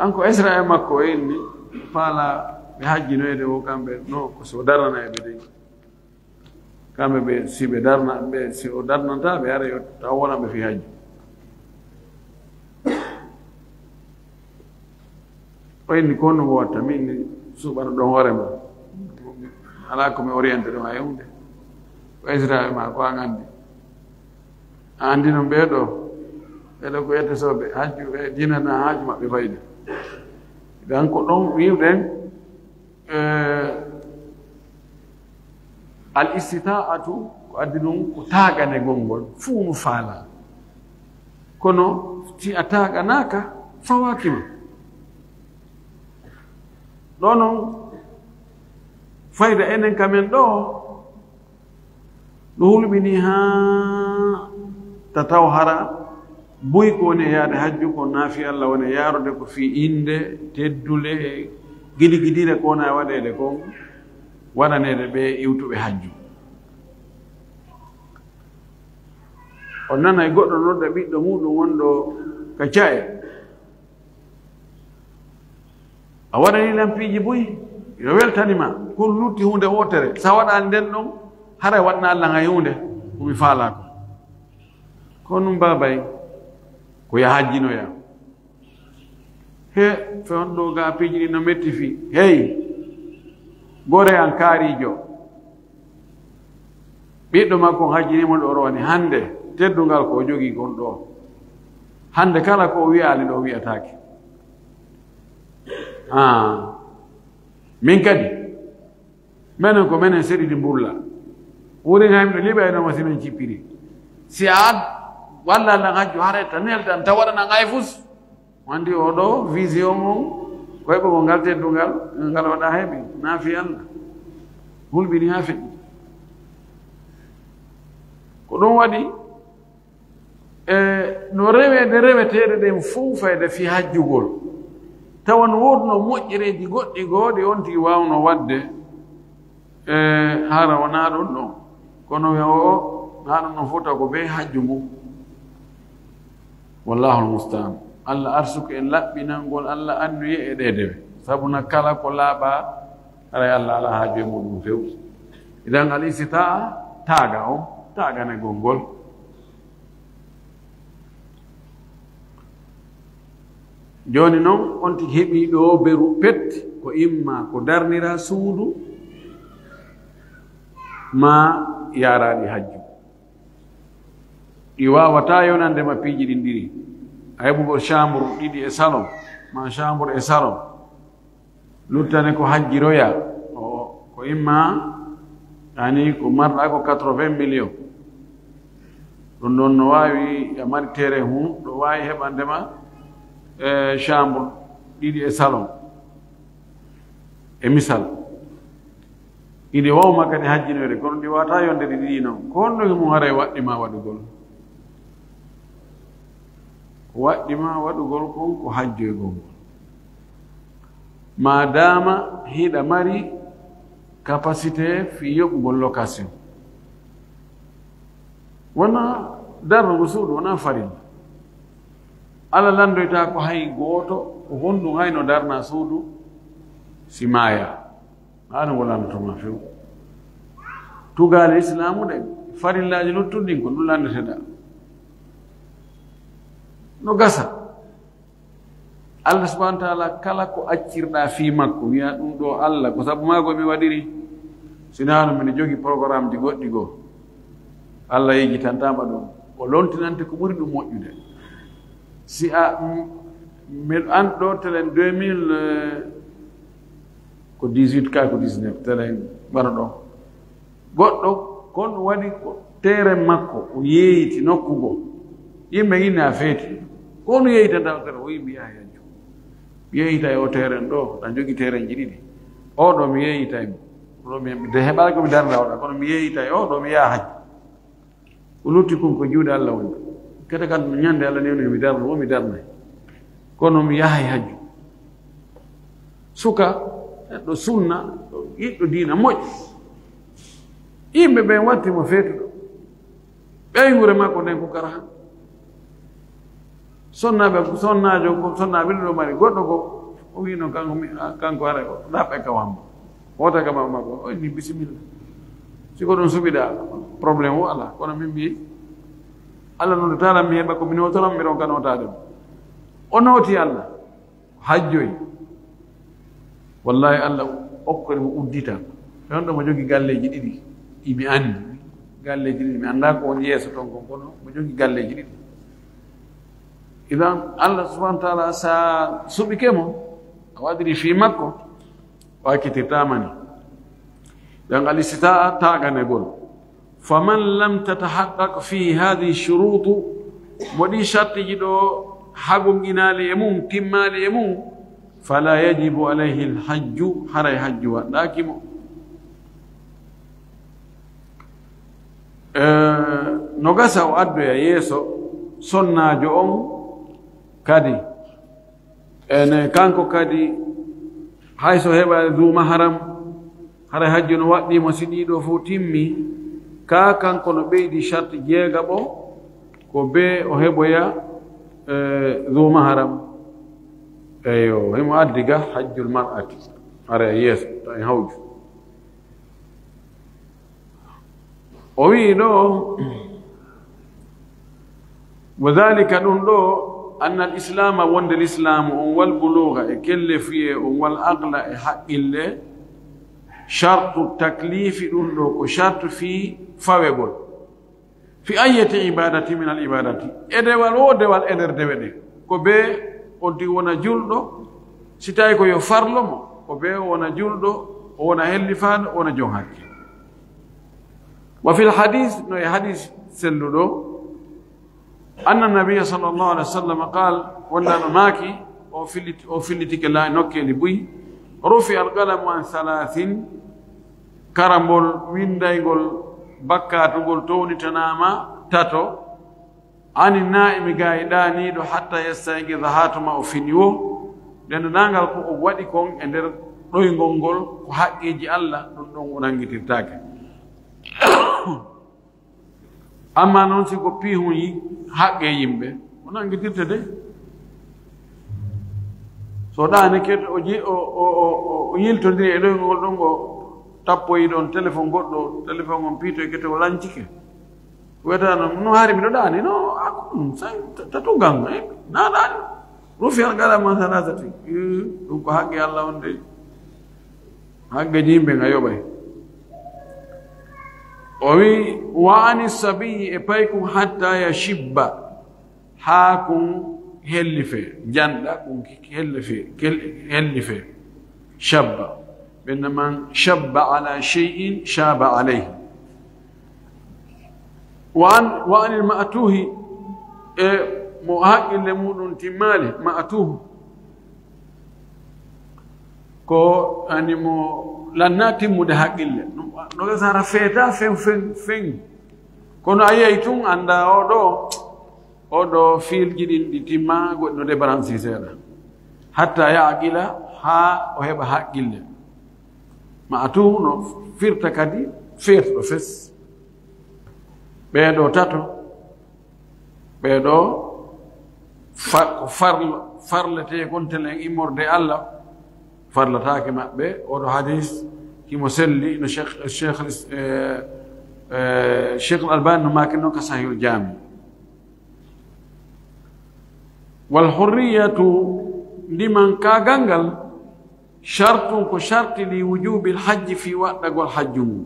انكو اسرا ماكو اني فالا بحج نويده وكامبه نو كو دارنا يبدي كامبه بي سيبه دارنا بي سي دارنا تا بي اريو تاونا بي في حج وين كون هو تامين سوبر دون هورما ala ko mi orienté ɗum a yewde ko israel ma ko an anndi a anndi no ɓeeɗo ko yettesoɓe hajju ɓe dinana haaju maɓɓe fayde dan ko ɗon wiwɗen al istita'atu ko addi ɗum ko taagane gongol fuu mo faala kono si a taaganaka fawakima ɗo noon fayda enen kamen ɗo ɗo hulɓini haa tataw hara boyi ko woni e yaade hajju ko naafi Allah woni yaarude ko fii inde teddule giɗi giɗire ko wona waɗede kon waɗanede ɓe iwtuɓe hajju o nana e goɗɗo nodda ɓiɗɗo muɗum wonɗo ka caye a waɗani lampiiji boyi yo weltanima ko lutti hunde wotere sa waɗani nden ɗon hara waɗna Allah ngay hunde komi faala ko kono ɗum babay ko ya hajjinoya he fewon ɗo ga piiji ɗi no metti fi hey gore an kaarijo ɓiɗɗo makko hajjinimo ɗo rowani hande teddungal ko jogii gon ɗo hande kala ko wiyali ɗo wiyatake min kadi menen ko menen seɗiɗi mbulla wurin ha yimɓe liɓaynoma simen cippiri si a walla Allah hajju hareta neltan taw waɗana ngay fus wandi oɗo vision on ko heɓa ko ngal teddungal ngal waɗa heɓi naafi Allah hulɓini ha feƴƴi ko ɗum waɗi no rewede reweteɗe ɗen fof fayde fi hajjugol tawan wodno moƴƴereji goɗɗi gooɗi on tigi wawno wadde hara wona ɗum ɗon kono o ha ɗum ɗon fota ko be hajju mum wallahu almustaan Allah arsuku en laɓɓinangol Allah anduye e ɗedewe sabuna kala ko laaɓa haray Allah ala haaju e muɗum few idan al istita'a taaga on taagane gongol joni noon on tigi heɓi ɗo beru pet ko imma ko darnira suudu ma yaraɗi hajju ɗi wawata yonandema piiji ɗin ɗiri a heɓugo chambre ɗiɗi e salon ma chambre e salon luttane ko hajjiroya ko imma ani ko marɗa ko 80 millions ɗum ɗon no wawi a mari terrain hu ɗo wawi heɓandema chambre ɗiɗi e salon e misal iɗi wawma kadi hajjinoyde kono ɗi wata yonde ɗi ɗiɗi noon ko honɗoki mum hara e waɗɗima waɗugol ko waɗɗima waɗugol kon ko hajjoygol ma dama hiɗa mari capacité fi yoɓugol location wona darnugo suudu wona farilla Allah landoyta ko hay gooto ko honɗum hayno darna suudu si maaya haɗum wolanotoma few tugaale islamu ɗe farillaji luttuɗin ko ɗum landeteɗa no gasa Allah subhanahu wa taala kala ko accirɗa fi makko wiya ɗum ɗo Allah ko sabu maago mi waɗiri sinano mine jogi programme ji goɗɗi goo Allah yejitantama ɗum o lontinante ko ɓuri ɗum moƴƴude si a miɗo an ɗo telen 2000 ko 18 ka ko 19 telen ɓara ɗo goɗɗo kon ɗum waɗi ko terrain makko o yeeyiti nokkugo yimɓe yinne a feeti ko no yeeyita dawtere o wi mi yaha hajju mi yeeyita e o terrain ɗo ɗan jogii terrain ji ɗiɗi oɗo mi yeeyita e ɗo de heɓaaki komi darda oɗa kono mi yeeyita e oɗo mi yaha hajju ko lutti kon ko juuɗe Allah woni kede kam ñande Allah newni mi darno o mi darnay kono mi yahay hajju suka do sunna do dina moy imbe be watti mo feetudo be ngure makko den ko kara sonnajo ko sonnaɓe ɗo mari goɗɗo ko o wino kanko ara ko ɗaɓɓe ka wammo wota ka mamma ko o ni bisimilla siko ɗon suɓiɗa probléme o ala kono min mbi allah noon taala mi heɓa ko min wotoran mi ronkanotade mo o nooti allah hajjoyi wallahi allah okkori mo uddita ɗon ɗo mo jogui galleji ɗiɗi imi andi galleji ɗiɗi mi anda ko woni yeeso ton kon kono mo jogui galleji ɗiɗi idan allah subahanahu wa taala sa suɓike mo a waɗiri fi makko o hakkitirtamani dan alistitaa taganegol faman lam tatahaqqaq fi hadihi shurutu moɗi sartiji ɗo hagonginali e mum timmali e mum fala yajibu alayhi lhajju haray hajju waɗɗakimo no gasa o addoya yeeso sonnajo on kadi ene kanko kadi hayso heɓa duma haram haray hajju no waɗɗimo si ɗiɗo fof timmi ka kanko no ɓeydi charte jeegaɓo ko be o heɓoya duma haram eyo himo addiga hajjul mar'ati ara yeeso ta en hawju o wi ɗo wa dhalika ɗum ɗo anna al islama wonde l'islamu on wal buluga e kelle fiye on wal aqla e haqqille shartu taklifi ɗum ɗo ko shartu fi fawegol fi ayati ibadati min al ibadati e dewal o dewal e nder dewe ɗe ko be oddi wona julɗo si tawi ko yo farlo mo ko be wona julɗo o wona hellifaɗo wona jon hakke wa fi l hadis no e hadis selluɗo anna nabiyya sallallahu alaihi wasallam qal wondano maaki o fillitike la nokkeli buy rufi alqalamu an halathin karambol windaygol bakkatugol townitanama tato ani naimi ga e ɗaniɗo hatta yestayguida hatuma o fini wo dendangal ko o waɗi kon e nder ɗoygol ngol ko haqqeji allah ɗum ɗon o nanguitirtake amma noon siko pihum yi haqqe yimɓe o nanguitirte de so ɗani kete o yiltodiri e ɗoygol ɗon o tappoyi ɗon téléphone goɗɗo téléphone on piito e guete o lancike wiyatano no haari miɗo ɗani no tatu gang na ɗani rufi alqalama halasati ɗum ko haqqe allah on de haqqeji yimɓe nga yoɓay o wi wa ani sabiyi e paykum hatta yashibba haa kum helli fe janɗa kum helli fe shabba ɓenna man shabba ala cheyin shaba alayhi wa anil ma'atuhi e mo haqqille muɗum timmali ma'atuhu ko ani mo lanna timmude haqqille no gasara feeta fen kono a yeyi tun anda oɗo fiilji ɗin ɗi timma goɗɗi no débaransi seeɗa hatta yaqila ha o heɓa haqqille ma'atuhu no firta kadi feertoɗo fes ɓeeɗo tato ɓeeɗo ko farlete kontelen immorde allah farlatake maɓɓe oɗo hadis kimo selli no cheikh al-albani no makin noon ka sahihul jami wal hurriyatu ndiman kagal ngal shartun ko sharti li wujubi lhajji fi waɗɗagol hajju mum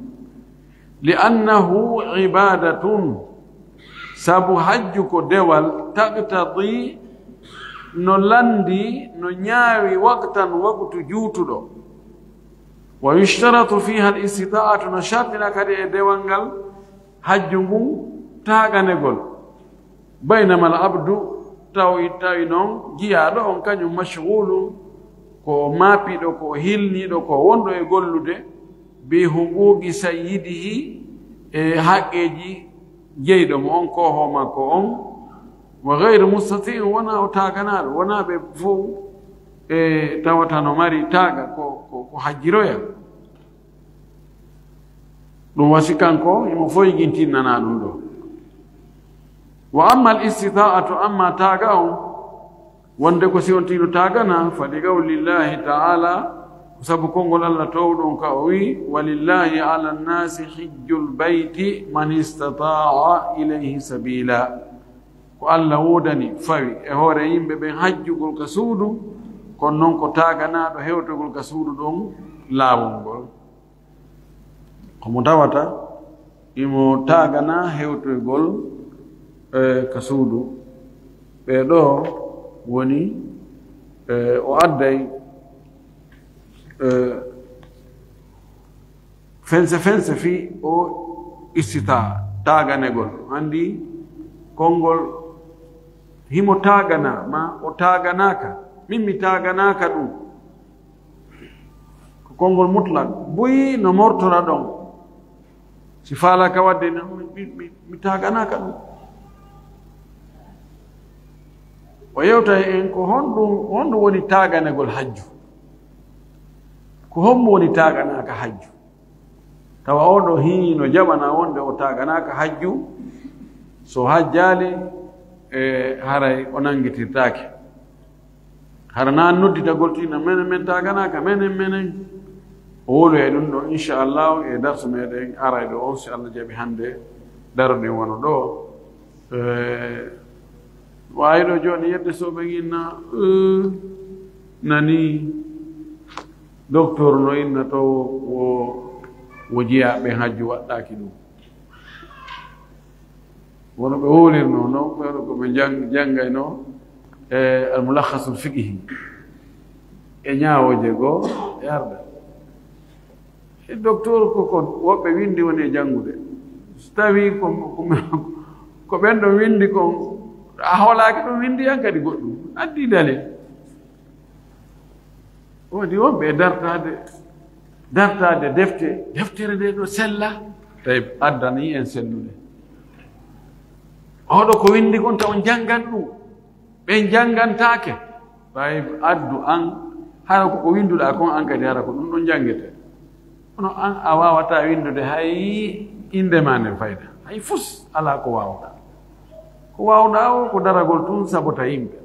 li'annahu ibadatun sabu hajju ko dewal taqtadi no landi no ñaawi waqtan waqtu juutuɗo wa yushtaratu fiha al-istita'atu no shartina kadi e dewal ngal hajju ngun taganegol baynama al abdu tawi noon jiyaɗo on kañum mashghulu ko maapiɗo ko hilniɗo ko wonɗo e gollude bi huquqi sayyidihi e haqqeji jeyɗo mo on koho makko on wa gayre mustatiin wona o taganaɗo wona ɓe fof tawata no mari taga ko hajjiroya ɗum wasi kanko imo foyi gintinnana ɗum ɗo wa amma al istita'atu amma taga on wonde ko siwontino tagana fali qawlillahi ta'ala sabu kongol Allah towɗon ka o wi walillahi ala nnasi hijjul bayti man istata'a ilayhi sabila ko Allah wodani fawi e hoore yimɓe ɓen hajjugol ka suudu kono noon ko taganaɗo hewtogol ka suudu ɗon laawol ngol komo tawata imo tagana hewtoygol ka suudu ɓeɗo woni o adday fense fi o istita taganegol andi kongol himo tagana ma o taganaka min mi taganaka ɗum ko kongol mutlak buyi no mortora ɗon si falaka wadde mi taganaka ɗum o yewta en ko honɗum woni taganegol hajju ko hommo woni taganaka hajju tawa oɗo hino jaɓana wonde o taganaka hajju so hajjali haray o nangitirtake hara na noddita goltina men taganaka menen o wolu e ɗum ɗo inchallahu e darsu meɗen arayɗo on si Allah jaɓi hande daroɗen wono ɗo wayiɗo joni yedde soɓe inna nani docteur no inna to wo jeeyaɓe hajju waɗɗaki ɗum wono ɓe wolirno noon ɓeɗo koɓe janggayno e almulakhasul fiqhi e ñawoje goo e arda e docteur koko woɓɓe windi woni e janngude so tawi ko ɓen ɗo windi kon a hawlaaki ɗum windi han kadi goɗɗum addi dalil wodi wonɓe dartade deftere nde ɗo sella tawi addani en sellude oɗo ko windi kon taw janngan ɗum ɓen janngantake ɓay addu an hara ko winduɗa kon an kadi hara ko ɗum ɗon janngete kono an a wawata windude hay indema nde fayda hay fus ala ko wawɗa o ko daragol tun sabota yimɓe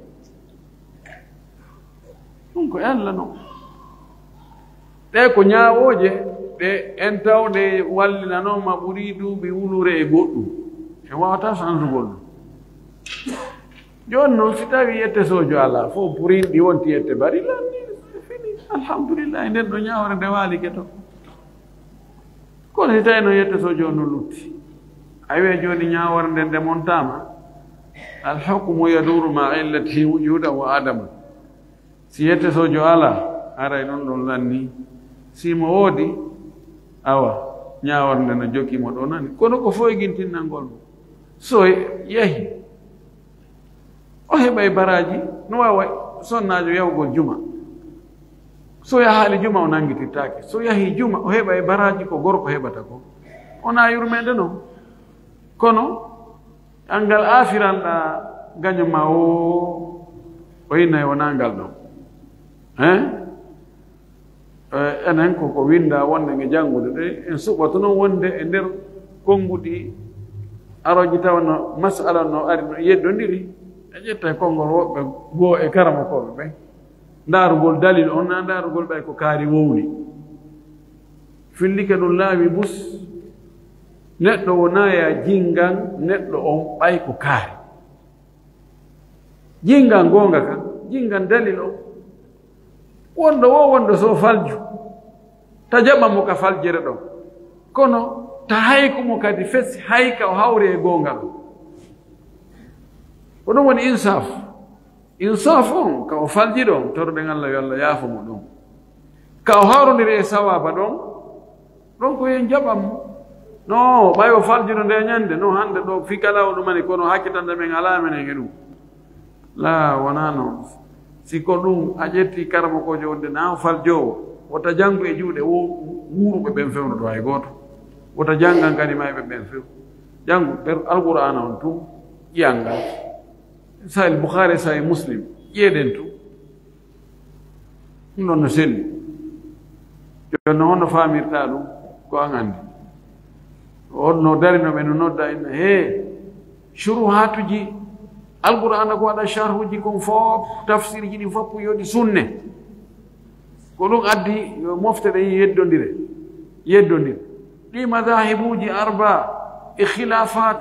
ɗum ko Allah noon ɗe ko ñaawoje ɗe en tawɗe wallinanoma ɓuri duuɓi wulure e goɗɗum e wawata changegol ɗum joni noon si tawi yette sojo ala fof purinɗi wonti yette bari lanni fini alhamdulillah nden ɗo ñawre nde waalike to kono si tawi no yette sojo no lutti a wiye joni ñawore nde nde montama alhukmu yaduru ma illatihi wujudan wa adama si yette sojo ala aray ɗon ɗon lanni simo woodi awa ñawore nde no jokkimo ɗo nani kono ko fof e gintinnalngol mum so yahi o heɓay baraji no wawa sonnajo yahugol juma so yahaali juma o nangitirtake so yahi juma o heɓay baraji ko gorko heɓata ko wona yurmede noon kono angal afiranɗa gañoma o innayi wona ngal ɗon enen koko winda wonde nge janngude ɗe en suɓoto noon wonde e nder konnguɗi aroji tawno masala no ari no yeddodiri e ƴetta konngol woɓɓe goo e karama koɓe ɓen ndaarugol dalil on na ndaarugol ɓay ko kaari wowni fillike ɗum laawi bus neɗɗo wonaya jingan neɗɗo on ɓay ko kaari jingan goonga kan jingan dalil on wonɗo so falju ta jaɓamo ka faljere ɗon kono ta hayko mo kadi fesi hayka o hawri e goonga ɗon ko ɗum woni insaf on ka o falji ɗon torɗen Allah yo Allah yaafo mo ɗon ka o hawrodiri e sawaba ɗon ko yen jaɓam no ɓay o faljiɗo nde ñande no hande ɗo fikala o ɗumani kono hakkitande men ala menen e ɗum la wona noon siko ɗum a ƴetti karamakojo wonde na o faljowo wota janngu e juuɗe wuuruɓe ɓen fewno ɗo hay gooto wota janngan kadi mayɓe ɓen few janngu ɓer alqur'ana on tun ƴiyangal sahih bukhari sahih muslim ƴeeɗen tun non no selli jonno honno faamirɗa ɗum ko an andi onno darino ɓe no nodda inna he shuruhatuji alqur'ana ko waɗa sharhuji kon fof tafsir ji ɗi fof yoɗi sunne ko ɗum addi yo mofte ɗe yeddodire ɗi madahibuji arba e khilafat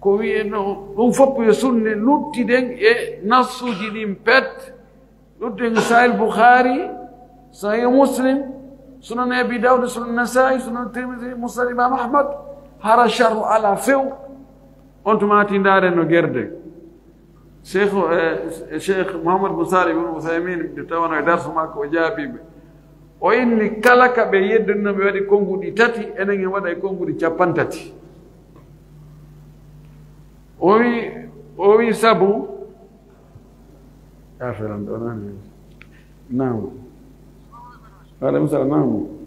ko wiyeno ɗum fof yo sunne luttiden e nassuji ɗin pet luttiden sahih bukhari sahih muslim sunan abi dawud sunan nasai sunan tirmidhi musnad imam ahmad hara sharhu ala few on tumati ndaren no gerde cheikh mouhamadou moussali ibn uthaymin nde tawano e darsu makko o jaabiɓe o inni kala ka ɓe yeddunnoɓe waɗi konnguɗi tati enen en waɗa e konnguɗi capantati o wi sabu yaferan ɗo nani nam aleykum salam nam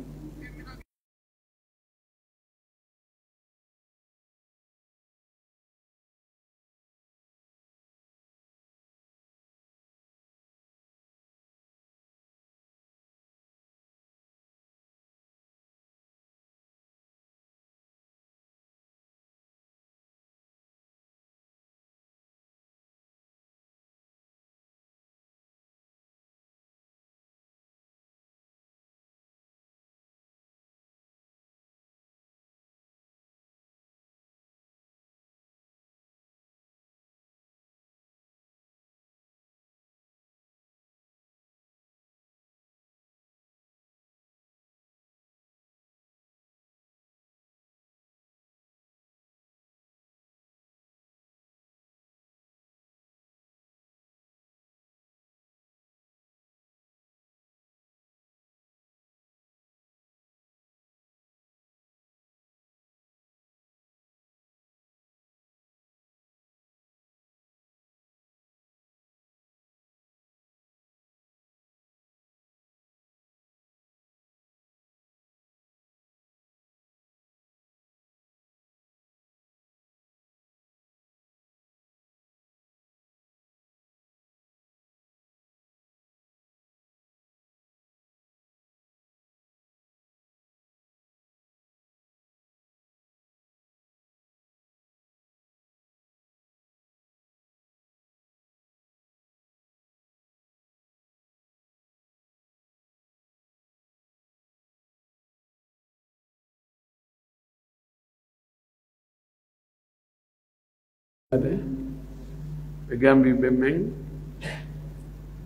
ɓe gambiɓe men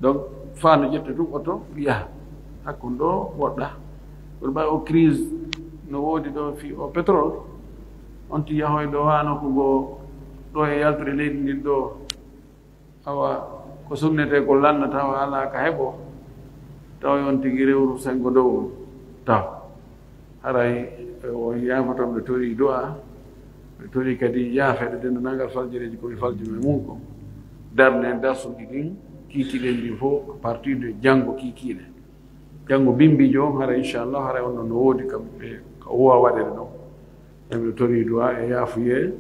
donc faano ƴetta ɗum oto yaha hakkude ɗo woɗɗa kono ɓay o crise no woodi ɗo fi o pétrole on ti yahoy ɗo wano ko go ɗo e yaltude leydi ndin ɗo awa ko sunnete ko lanna tawa ala ka heɓo tawa on tigi rewru sengo dow taw haray o yafoton ɓe tori du'a ɓe tori kadi yaafeɗe dendanangal faljireji koɓe faljino e mum ko darne darsuji ɗin kiikiɗen ɗi fof à partir de janngo kiikiiɗe janngo bimbijo on hara inchallah hara on ɗon no woodi kamɓe ko wowa waɗede ɗon eɓe tori duwa e yaafuye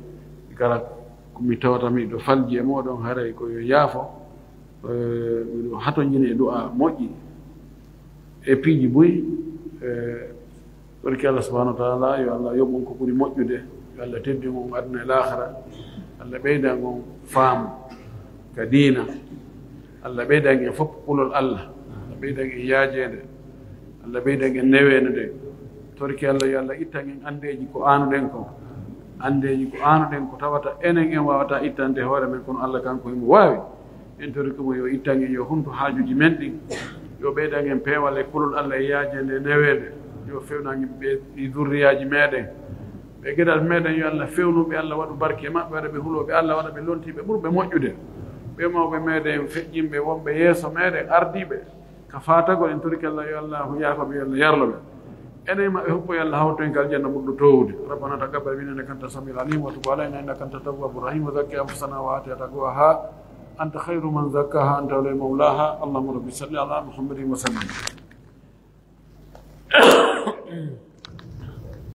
kala komi tawata miɗo falji e moɗon haray koyo yaafo miɗo hatojini e du'a moƴƴi e piiji boyi barki Allah subhanahu wa ta'ala yo Allah yoɓon ko ɓuri moƴƴude yo Allah teddi mon aduna e l'ahira Allah ɓeyda gon faamu ka diina Allah ɓeydan en fof ɓulol Allah Allah ɓeydan en yaajede Allah ɓeydan en newede nde torki Allah yo Allah ittan en andeji ko anuɗen ko andeji ko anuɗen ko tawata enen en wawata ittande hoore men kono Allah kanko imo wawi en torki mo yo ittan en yo hunto haajuji men ɗin yo ɓeydan en peewal e kulol Allah e yaajede newede yo fewnan ɓe ɗi durriyaji meɗen ɓe gueɗal meɗen yo Allah fewnuɓe Allah waɗu barke maɓɓe waɗa ɓe huuloɓe Allah waɗa ɓe lontiɓe ɓurɓe moƴƴude ɓe mawɓe meɗen feƴƴinɓe wonɓe yeeso meɗen ardiɓe ka fatagol en torki Allah yo Allah yaafaɓe yo Allah yarloɓe enen maɓɓe hoppo yo Allah hawto en kal janna ɓurɗo towde rabbana taqabbal minna innaka anta samiul alim wa tub alayna innaka anta tawwabur rahim wa zakki anfusana wa ati taqwaha anta khayru man zakkaha anta waliy mawlaha allahumma rabbi salli ala muhammadin wa sallim